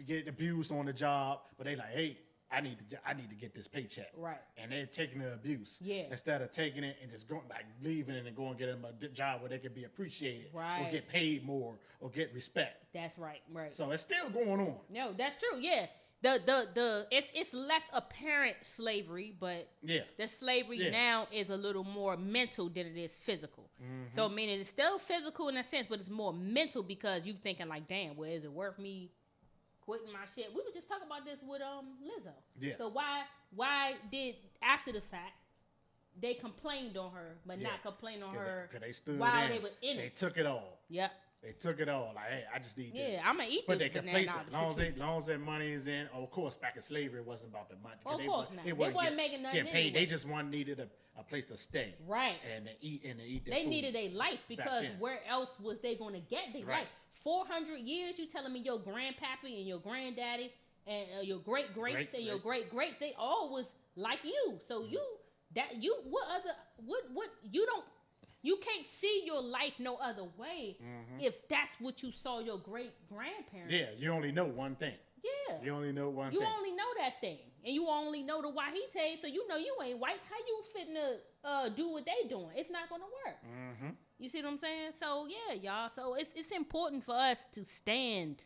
get abused on the job, but they like, hey, I need to get this paycheck. Right. And they're taking the abuse. Yeah. Instead of taking it and just going like leaving it and going and get them a job where they can be appreciated. Right. Or get paid more or get respect. That's right. Right. So it's still going on. No, that's true. Yeah. It's less apparent slavery, but the slavery now is a little more mental than it is physical. Mm-hmm. So meaning it's still physical in a sense, but it's more mental because you thinking like, damn, well, is it worth me quitting my shit? We were just talking about this with Lizzo. Yeah. So why did after the fact they complained on her, but not complain on her because they stood while they were in it? They took it all. Yep. They took it all. Like, hey, I just need this. Yeah, I'm going to eat this. But they complacent. As long as that money is in. Of course, back in slavery, it wasn't about the money. Of course not. They weren't making nothing paid. Anyway. They just needed a place to stay. Right. And to eat their food. They needed a life because where else was they going to get their life? 400 years, you telling me your grandpappy and your granddaddy and your great-greats and your great-greats, they all was like you. So you can't see your life no other way if that's what you saw your great-grandparents. Yeah, you only know one thing. Yeah. You only know one thing. You only know that thing. And you only know the Wahite, so you know you ain't white. How you fitting to do what they doing? It's not going to work. Mm-hmm. You see what I'm saying? So, yeah, y'all. So, it's important for us to stand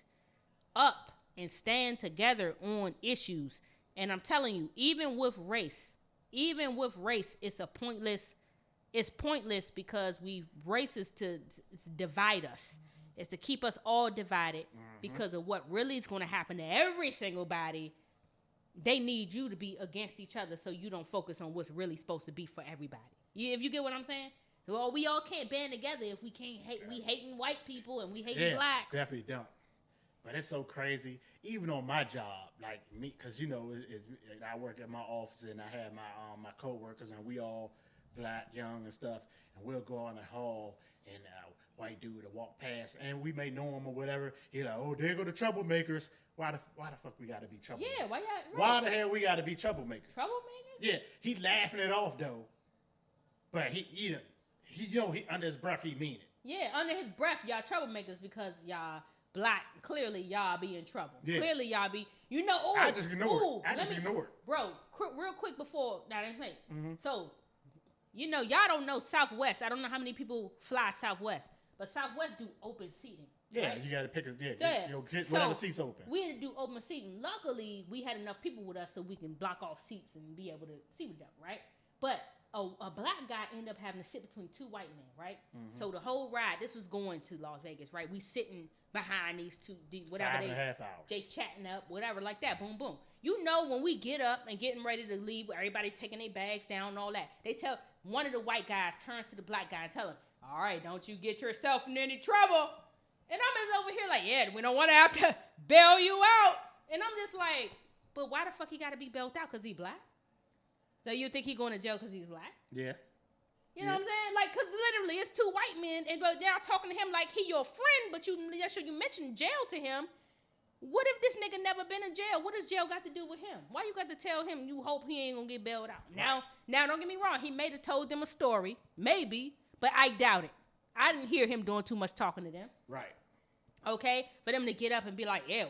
up and stand together on issues. And I'm telling you, even with race, it's pointless because race is to divide us. It's to keep us all divided because of what really is going to happen to every single body. They need you to be against each other so you don't focus on what's really supposed to be for everybody. If you get what I'm saying? Well, we all can't band together if we can't hate. We hating white people and we hating blacks. Definitely don't. But it's so crazy. Even on my job, like me, because I work at my office and I have my my coworkers and we all black, young, and stuff, and we'll go on the hall, and white dude will walk past, and we may know him or whatever. He like, oh, there go the troublemakers. Why the fuck we gotta be troublemakers? Yeah, why Why the hell we gotta be troublemakers? Troublemakers? Yeah, he laughing it off though, but he under his breath he mean it. Yeah, under his breath, y'all troublemakers because y'all black. Clearly, y'all be in trouble. Yeah. Clearly, y'all be. You know. Ooh, I just ignore it. Bro, real quick before that ain't thing. Mm-hmm. So, you know, y'all don't know Southwest. I don't know how many people fly Southwest, but Southwest do open seating. Yeah, right? You got to pick get whatever seat's open. We had to do open seating. Luckily, we had enough people with us so we can block off seats and be able to see with them, right? But a black guy ended up having to sit between two white men, right? Mm-hmm. So the whole ride, this was going to Las Vegas, right? We sitting behind these two, whatever 5.5 hours. They chatting up, whatever, like that. Boom, boom. You know, when we get up and getting ready to leave, everybody taking their bags down and all that, they tell one of the white guys turns to the black guy and tell him, all right, don't you get yourself in any trouble. And I'm just over here like, yeah, we don't want to have to bail you out. And I'm just like, but why the fuck he got to be bailed out? Because he black? So you think he going to jail because he's black? Yeah. You know what I'm saying? Like, because literally it's two white men, but they're talking to him like he your friend, but you mentioned jail to him. What if this nigga never been in jail? What does jail got to do with him? Why you got to tell him you hope he ain't going to get bailed out? Right. Now, don't get me wrong. He may have told them a story. Maybe. But I doubt it. I didn't hear him doing too much talking to them. Right. Okay? For them to get up and be like, yeah,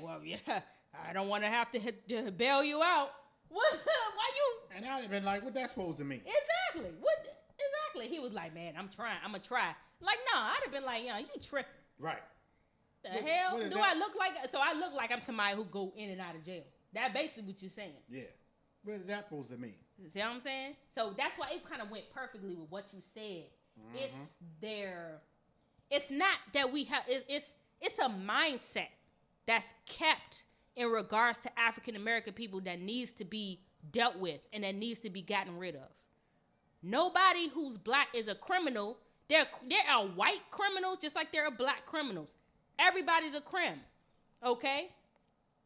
I don't want to have to bail you out. What? Why you? And I'd have been like, what that supposed to mean? Exactly. What? Exactly. He was like, man, I'm gonna try. Like, no, I'd have been like, yo, you tripping. Right. The hell? Do I look like? So I look like I'm somebody who go in and out of jail. That's basically what you're saying. Yeah. What is that supposed to mean? See what I'm saying? So that's why it kind of went perfectly with what you said. Mm-hmm. It's not that we have, it's a mindset that's kept in regards to African American people that needs to be dealt with and that needs to be gotten rid of. Nobody who's black is a criminal. There are white criminals just like there are black criminals. Everybody's a crim. Okay?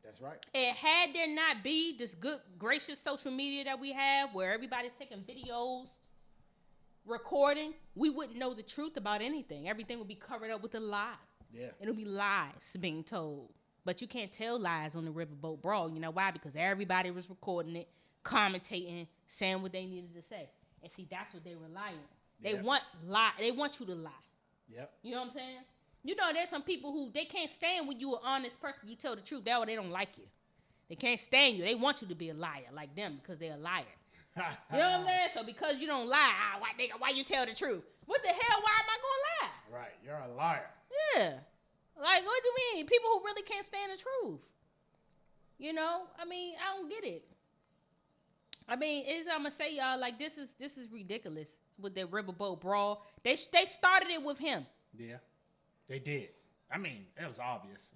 That's right. And had there not be this good, gracious social media that we have where everybody's taking videos, recording, we wouldn't know the truth about anything. Everything would be covered up with a lie. Yeah. It'll be lies being told. But you can't tell lies on the Riverboat Brawl. You know why? Because everybody was recording it, commentating, saying what they needed to say. And see, that's what they rely on. They want lie. They want you to lie. Yep. You know what I'm saying? You know, there's some people who, they can't stand when you an honest person. You tell the truth. That way they don't like you. They can't stand you. They want you to be a liar like them because they're a liar. You know what I'm saying? So because you don't lie, why you tell the truth? What the hell? Why am I going to lie? Right. You're a liar. Yeah. Like, what do you mean? People who really can't stand the truth. You know? I mean, I don't get it. I mean, I'm going to say, y'all, like, this is ridiculous with the Riverboat Brawl. They started it with him. Yeah. They did. I mean, it was obvious.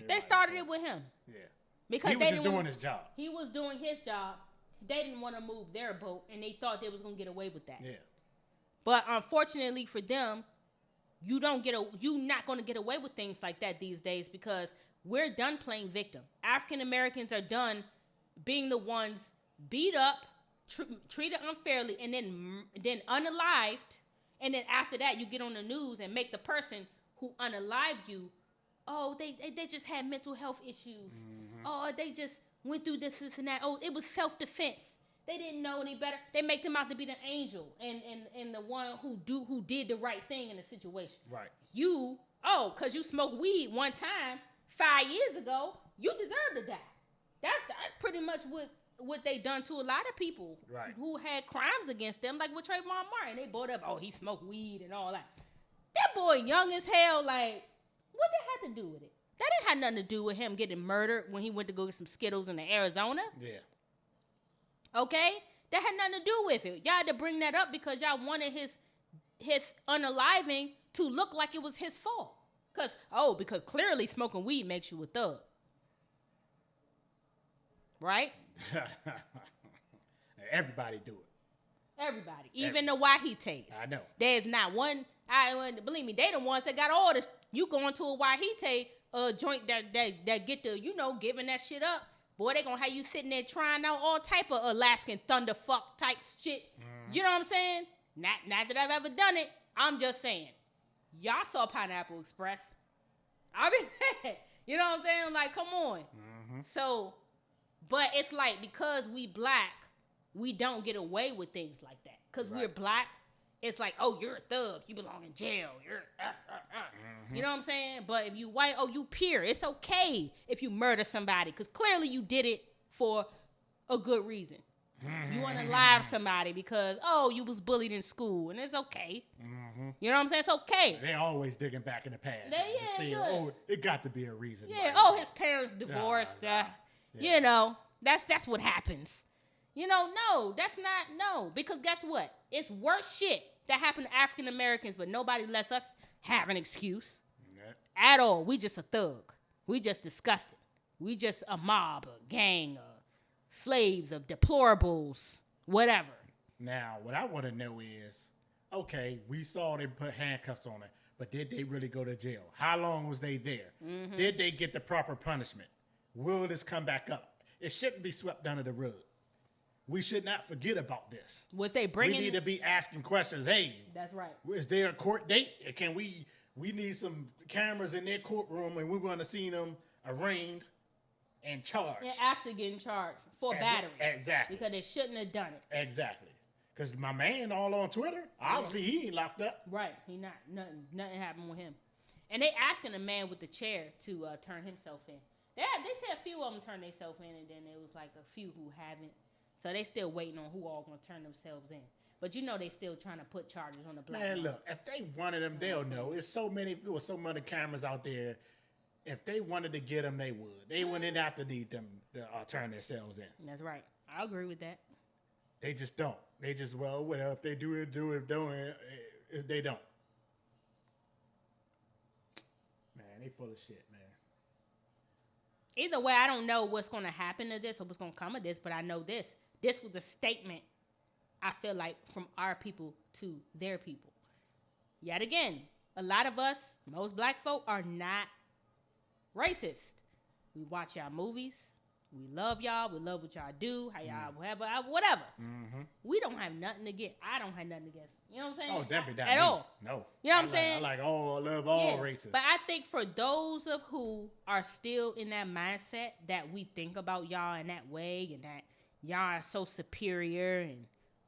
They started it with him. Yeah. Because he was just doing his job. He was doing his job. They didn't want to move their boat, and they thought they was going to get away with that. Yeah. But unfortunately for them, you're not going to get away with things like that these days because we're done playing victim. African Americans are done being the ones beat up, treated unfairly, and then unalived. And then after that, you get on the news and make the person who unalived you, oh, they just had mental health issues. Mm-hmm. Oh, they just went through this and that. Oh, it was self-defense. They didn't know any better. They make them out to be the angel and the one who did the right thing in the situation. Right. Because you smoked weed one time 5 years ago, you deserve to die. That's pretty much what they done to a lot of people who had crimes against them, like with Trayvon Martin. They brought up, oh, he smoked weed and all that. That boy young as hell, like, what that had to do with it? That didn't have nothing to do with him getting murdered when he went to go get some Skittles in Arizona. Yeah. Okay? That had nothing to do with it. Y'all had to bring that up because y'all wanted his unaliving to look like it was his fault. Because clearly smoking weed makes you a thug. Right? Everybody do it. Everybody. Even the Wahite. I know. There's not one. Believe me, they the ones that got all this. You go into a Wahite joint that get the, giving that shit up. Boy, they gonna have you sitting there trying out all type of Alaskan thunderfuck type shit. Mm. You know what I'm saying? Not that I've ever done it. I'm just saying. Y'all saw Pineapple Express. I mean, you know what I'm saying? Like, come on. Mm-hmm. So, but it's like, because we black, we don't get away with things like that. Because we're black, it's like, oh, you're a thug. You belong in jail. You're, Mm-hmm. You know what I'm saying? But if you white, oh, you pure. It's okay if you murder somebody. Because clearly you did it for a good reason. Mm-hmm. You want to lie to somebody because, oh, you was bullied in school. And it's okay. Mm-hmm. You know what I'm saying? It's okay. They're always digging back in the past. Saying, oh, it got to be a reason. Yeah. Oh, his parents divorced. You know, that's what happens. You know, no, that's not, no. Because guess what? It's worse shit that happened to African Americans, but nobody lets us have an excuse at all. We just a thug. We just disgusted. We just a mob, a gang, slaves, of deplorables, whatever. Now, what I want to know is, okay, we saw them put handcuffs on her, but did they really go to jail? How long was they there? Mm-hmm. Did they get the proper punishment? Will this come back up? It shouldn't be swept under the rug. We should not forget about this. Was they bringing? We need to be asking questions. Hey, that's right. Is there a court date? Can we need some cameras in their courtroom, and we want to see them arraigned and charged. And actually getting charged for battery. Exactly. Because they shouldn't have done it. Exactly. Because my man all on Twitter, obviously he ain't locked up. Right. He not. Nothing happened with him. And they asking the man with the chair to turn himself in. They said a few of them turned themselves in, and then there was like a few who haven't. So they still waiting on who all going to turn themselves in. But you know they still trying to put charges on the black man. Look, if they wanted them, they'll know. There's so many cameras out there. If they wanted to get them, they would. They wouldn't have to need them to turn themselves in. That's right. I agree with that. They just don't. They just, well, if they do it, do it. If don't, they don't. Man, they full of shit, man. Either way, I don't know what's going to happen to this or what's going to come of this, but I know this. This was a statement, I feel like, from our people to their people. Yet again, a lot of us, most black folk, are not racist. We watch y'all movies. We love y'all. We love what y'all do. How y'all, whatever. Mm-hmm. We don't have nothing to get. I don't have nothing against. You know what I'm saying? Oh, definitely not. At all. No. You know what I'm saying? I love all races. But I think for those of who are still in that mindset that we think about y'all in that way and that y'all are so superior and,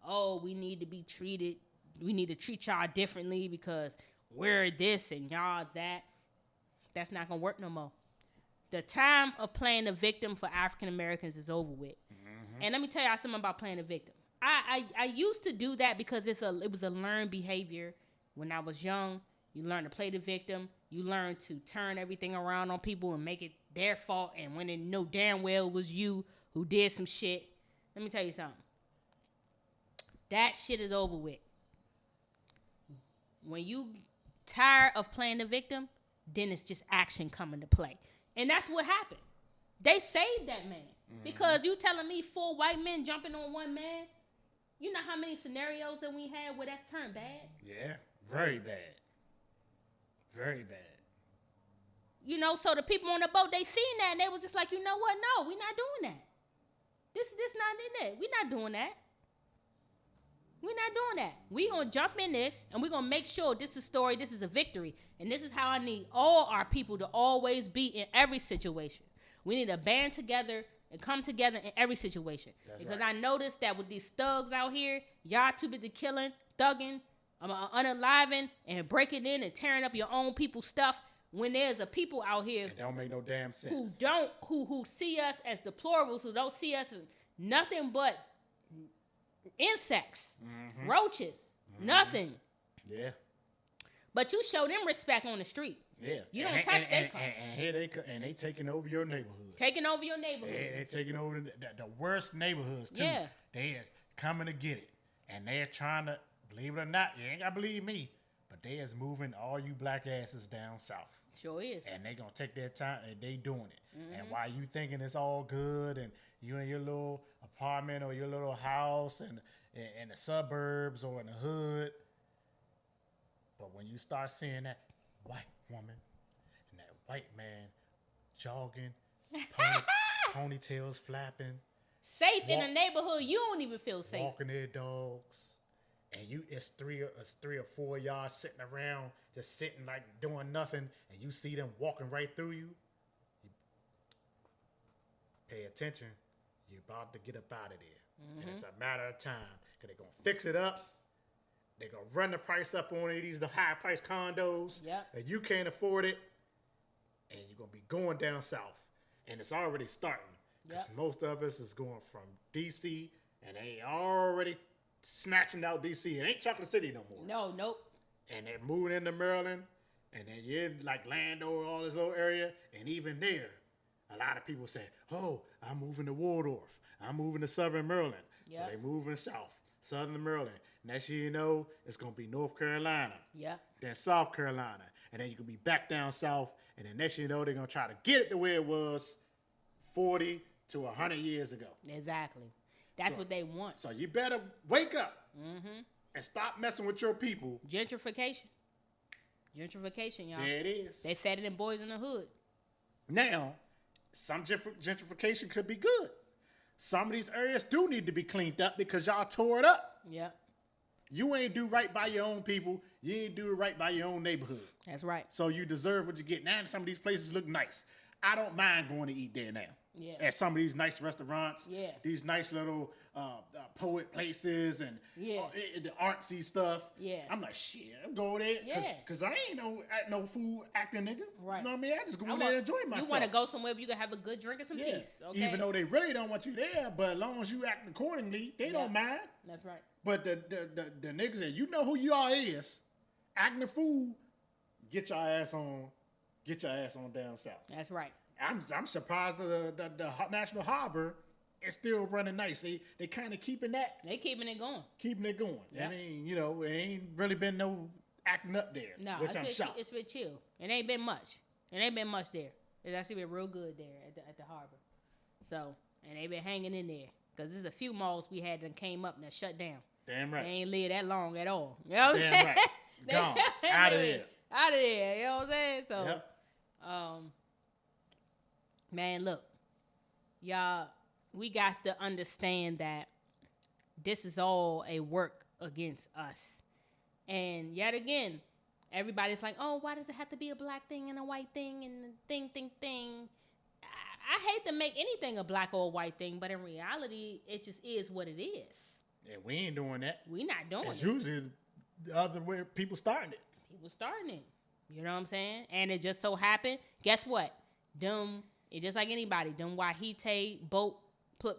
oh, we need to treat y'all differently because we're this and y'all that, that's not going to work no more. The time of playing the victim for African Americans is over with. Mm-hmm. And let me tell y'all something about playing the victim. I used to do that because it was a learned behavior when I was young. You learn to play the victim. You learn to turn everything around on people and make it their fault. And when they know damn well it was you who did some shit. Let me tell you something. That shit is over with. When you tired of playing the victim, then it's just action coming to play. And that's what happened. They saved that man. Mm-hmm. Because you telling me 4 white men jumping on one man, you know how many scenarios that we had where that's turned bad? Yeah, very bad. Very bad. You know, so the people on the boat, they seen that and they was just like, you know what? No, we not doing that. This not in it. We not doing that. We're not doing that. We're going to jump in this, and we're going to make sure this is a story, this is a victory. And this is how I need all our people to always be in every situation. We need to band together and come together in every situation. That's because right. I noticed that with these thugs out here, y'all too busy killing, thugging, unaliving, and breaking in and tearing up your own people's stuff. When there's a people out here it don't make no damn sense. Who see us as deplorables, who don't see us as nothing but insects, mm-hmm. roaches, mm-hmm. nothing. Yeah. But you show them respect on the street. Yeah. You don't touch their car. And here they taking over your neighborhood. Taking over your neighborhood. They taking over the worst neighborhoods too. Yeah. They is coming to get it. And they're trying to, believe it or not, you ain't gotta believe me, but they is moving all you black asses down south. Sure is. And they gonna take their time and they doing it. Mm-hmm. And while you thinking it's all good and you in your little apartment or your little house and in the suburbs or in the hood, but when you start seeing that white woman and that white man jogging, ponytails flapping, safe in the neighborhood, you don't even feel safe. Walking their dogs, and it's three or four y'all sitting around, just sitting like doing nothing, and you see them walking right through you, pay attention. You're about to get up out of there. And it's a matter of time. Because they're going to fix it up. They're going to run the price up on these high-priced condos. Yep. And you can't afford it. And you're going to be going down south. And it's already starting. Because most of us is going from D.C. and they already snatching out D.C. It ain't Chocolate City no more. No, nope. And they're moving into Maryland. And then you're in like Landover, all this little area. And even there, a lot of people say, oh, I'm moving to Waldorf. I'm moving to Southern Maryland. Yep. So they moving south, Southern Maryland. Next year you know, it's going to be North Carolina. Yeah. Then South Carolina. And then you can be back down south. And then next year you know, they're going to try to get it the way it was 40 to 100 years ago. Exactly. That's what they want. So you better wake up and stop messing with your people. Gentrification, y'all. There it is. They fed it in Boys in the Hood. Now, some gentrification could be good. Some of these areas do need to be cleaned up because y'all tore it up. Yeah. You ain't do right by your own people. You ain't do it right by your own neighborhood. That's right. So you deserve what you get. Now some of these places look nice. I don't mind going to eat there now. Yeah. At some of these nice restaurants. Yeah. These nice little poet places and the artsy stuff. Yeah. I'm like, shit, I'm going there. Yeah. Because I ain't no food acting nigga. Right. You know what I mean? I just go in there and enjoy myself. You want to go somewhere where you can have a good drink and some peace. Okay. Even though they really don't want you there, but as long as you act accordingly, they don't mind. That's right. But the niggas that you know who y'all is, acting a fool, get your ass on down south. That's right. I'm surprised the National Harbor is still running nice. They kind of keeping that. They keeping it going. Yep. I mean, you know, it ain't really been no acting up there. No, which I'm shocked. It's been chill. It ain't been much. It ain't been much there. It's actually been real good there at the harbor. So, and they been hanging in there. Because there's a few malls we had that came up and that shut down. Damn right. They ain't live that long at all. You know what I'm saying? Damn right. Gone. Out of there. Out of there. You know what I'm saying? So, Yep. Man, look. Y'all, we got to understand that this is all a work against us. And yet again, everybody's like, oh, why does it have to be a black thing and a white thing and thing? I hate to make anything a black or a white thing, but in reality, it just is what it is. Yeah, we ain't doing that. We not doing It's it. usually the other way people starting it. People starting it. You know what I'm saying? And it just so happened, guess what? It just like anybody, them Wahite boat,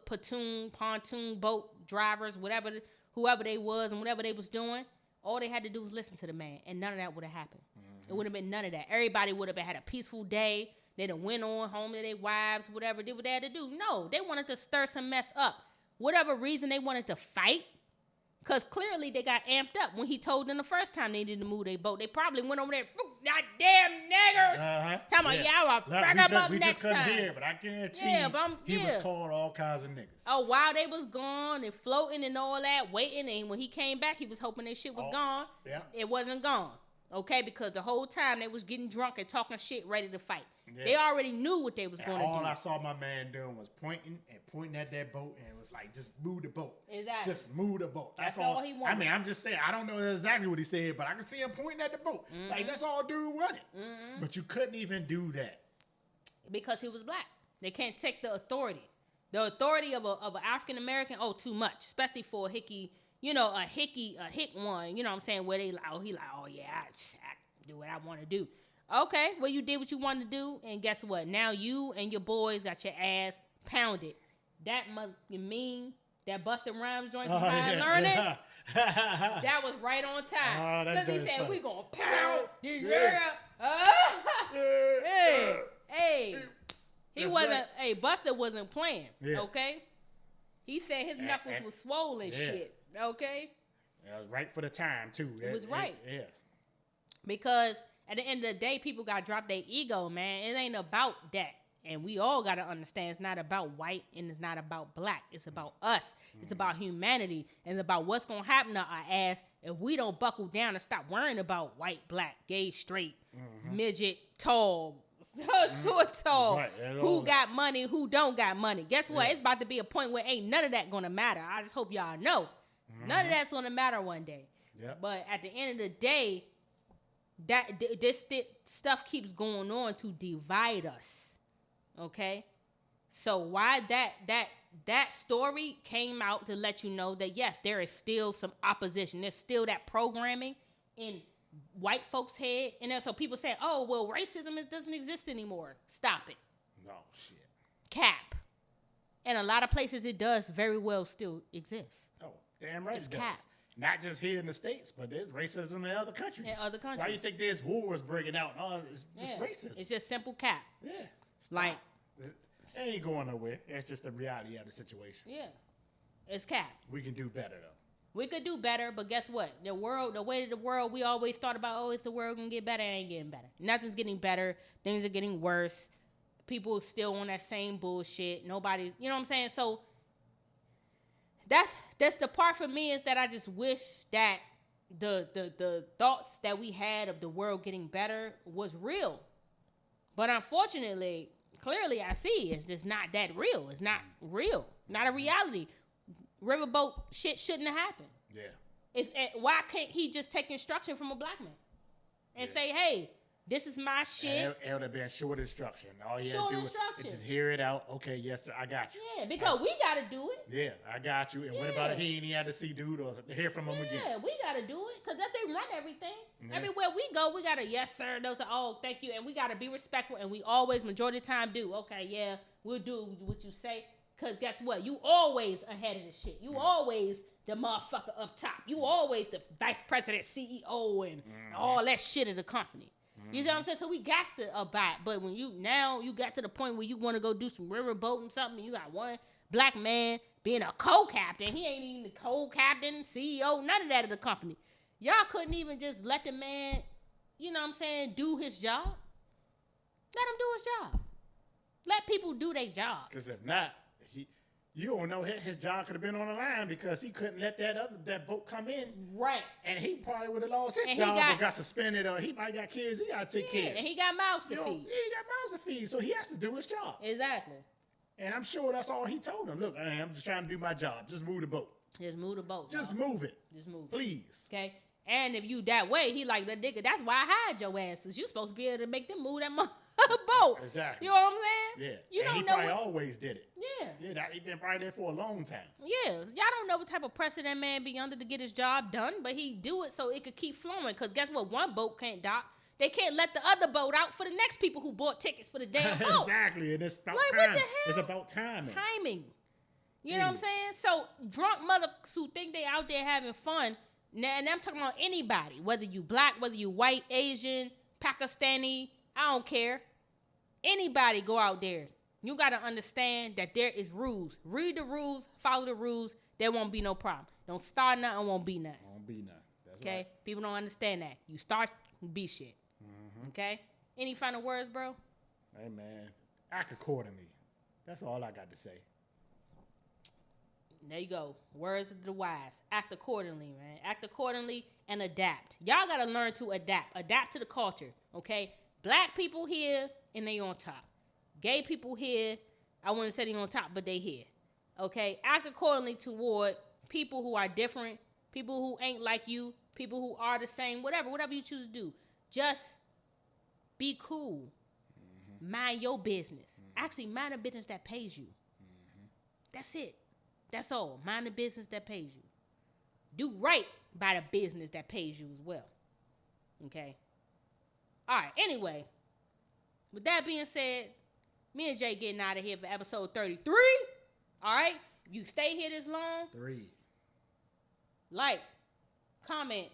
pontoon boat drivers, whoever they was and whatever they was doing, all they had to do was listen to the man, and none of that would have happened. It would have been none of that. Everybody would have had a peaceful day. They'd have went on home to their wives, whatever, did what they had to do. No, they wanted to stir some mess up. Whatever reason they wanted to fight, because clearly they got amped up when he told them the first time they needed to move their boat. They probably went over there, goddamn niggers. Talking about, y'all will fuck them up next time. We just couldn't hear, but I guarantee he was calling all kinds of niggas. Oh, while they was gone and floating and all that, waiting, and when he came back, he was hoping their shit was gone. Yeah. It wasn't gone. Okay, because the whole time they was getting drunk and talking shit, ready to fight. Yeah. They already knew what they was going to do. All I saw my man doing was pointing at that boat, and it was like, just move the boat. Exactly. Just move the boat. That's all he wanted. I mean, I'm just saying, I don't know exactly what he said, but I can see him pointing at the boat. Like, that's all dude wanted. But you couldn't even do that. Because he was black. They can't take the authority. The authority of an African American, too much. Especially for a hick one, you know what I'm saying, where oh yeah, I do what I want to do. Okay, well, you did what you wanted to do, and guess what? Now you and your boys got your ass pounded. That must mean that Busta Rhymes joint behind learning, that was right on time. Because he said, we gonna pound the girl. Hey. He wasn't, Busta wasn't playing, okay? He said his knuckles was swollen shit, okay? It was right for the time, too. It was right. Yeah. Because at the end of the day, people got to drop their ego, man. It ain't about that. And we all got to understand it's not about white and it's not about black. It's about us. It's about humanity. And it's about what's going to happen to our ass if we don't buckle down and stop worrying about white, black, gay, straight, midget, tall, short, tall, who got money, who don't got money. Guess what? It's about to be a point where ain't none of that going to matter. I just hope y'all know. None of that's gonna matter one day. Yep. But at the end of the day, this stuff keeps going on to divide us. Okay, so why that story came out to let you know that yes, there is still some opposition. There's still that programming in white folks' head, and then so people say, "Oh, well, racism doesn't exist anymore." Stop it. No shit. Cap. And a lot of places it does very well still exist. Oh, damn right It's it does. cap. Not just here in the States, but there's racism in other countries. In other countries. Why do you think there's wars breaking out? Oh, it's just racism. It's just simple cap. Yeah. Like, it ain't going nowhere. It's just the reality of the situation. yeah. It's cap. We can do better though. We could do better, but guess what? The way of the world, we always thought about, oh, is the world gonna get better? It ain't getting better. Nothing's getting better. Things are getting worse. People are still on that same bullshit. Nobody's, you know what I'm saying? So that's the part for me, is that I just wish that the thoughts that we had of the world getting better was real. But unfortunately, clearly I see it's just not that real. It's not real. Not a reality. Riverboat shit shouldn't have happened. Yeah. Why can't he just take instruction from a black man and say, hey, this is my shit. It would have been short instruction. All you Short had to do instruction. is just hear it out. Okay, yes, sir, I got you. Yeah, because we got to do it. Yeah, I got you. And what about it? He ain't had to see dude or hear from him again. Yeah, we got to do it because they run everything. Yeah. Everywhere we go, we got to, yes, sir. Those are, oh, thank you. And we got to be respectful. And we always, majority of the time, do. Okay, yeah, we'll do what you say. Because guess what? You always ahead of the shit. You always the motherfucker up top. You always the vice president, CEO, and all that shit of the company. You see what I'm saying? So we got to abide. But when you got to the point where you want to go do some riverboat and something, you got one black man being a co-captain. He ain't even the co-captain, CEO, none of that of the company. Y'all couldn't even just let the man, you know what I'm saying, do his job. Let him do his job. Let people do their job. Because if not, you don't know his job could have been on the line because he couldn't let that boat come in. Right. And he probably would have lost his job or got suspended, or he might got kids he got to take care of. And he got mouths to feed. Yeah, he got mouths to feed, so he has to do his job. Exactly. And I'm sure that's all he told him. Look, I'm just trying to do my job. Just move the boat. Just move the boat. Just move it. Just move it. Please. Okay? And if you that way, he like, that nigga, that's why I hired your asses. You supposed to be able to make them move that boat. Exactly. You know what I'm saying? Yeah. You and don't he know probably always did it. Yeah. Yeah, he been probably there for a long time. Yeah. Y'all don't know what type of pressure that man be under to get his job done, but he do it so it could keep flowing. Because guess what? One boat can't dock. They can't let the other boat out for the next people who bought tickets for the damn boat. Exactly. And it's about like, time. What the hell? It's about timing. You know what I'm saying? So drunk motherfuckers who think they out there having fun, and I'm talking about anybody, whether you black, whether you white, Asian, Pakistani, I don't care. Anybody go out there. You got to understand that there is rules. Read the rules, follow the rules. There won't be no problem. Don't start nothing, won't be nothing. Won't be nothing. That's okay? Right. People don't understand that. You start, be shit. Okay? Any final words, bro? Hey, man. Act accordingly. That's all I got to say. There you go. Words of the wise. Act accordingly, man. Act accordingly and adapt. Y'all got to learn to adapt. Adapt to the culture, okay? Black people here, and they on top. Gay people here, I wouldn't say they on top, but they here. Okay? Act accordingly toward people who are different, people who ain't like you, people who are the same, whatever you choose to do. Just be cool. Mind your business. Actually, mind a business that pays you. That's it. That's all. Mind the business that pays you. Do right by the business that pays you as well. Okay? All right. Anyway, with that being said, me and Jay getting out of here for episode 33. All right? If you stay here this long, 3. like, comment,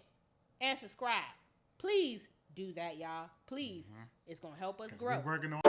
and subscribe. Please do that, y'all. Please. It's going to help us grow. We're working on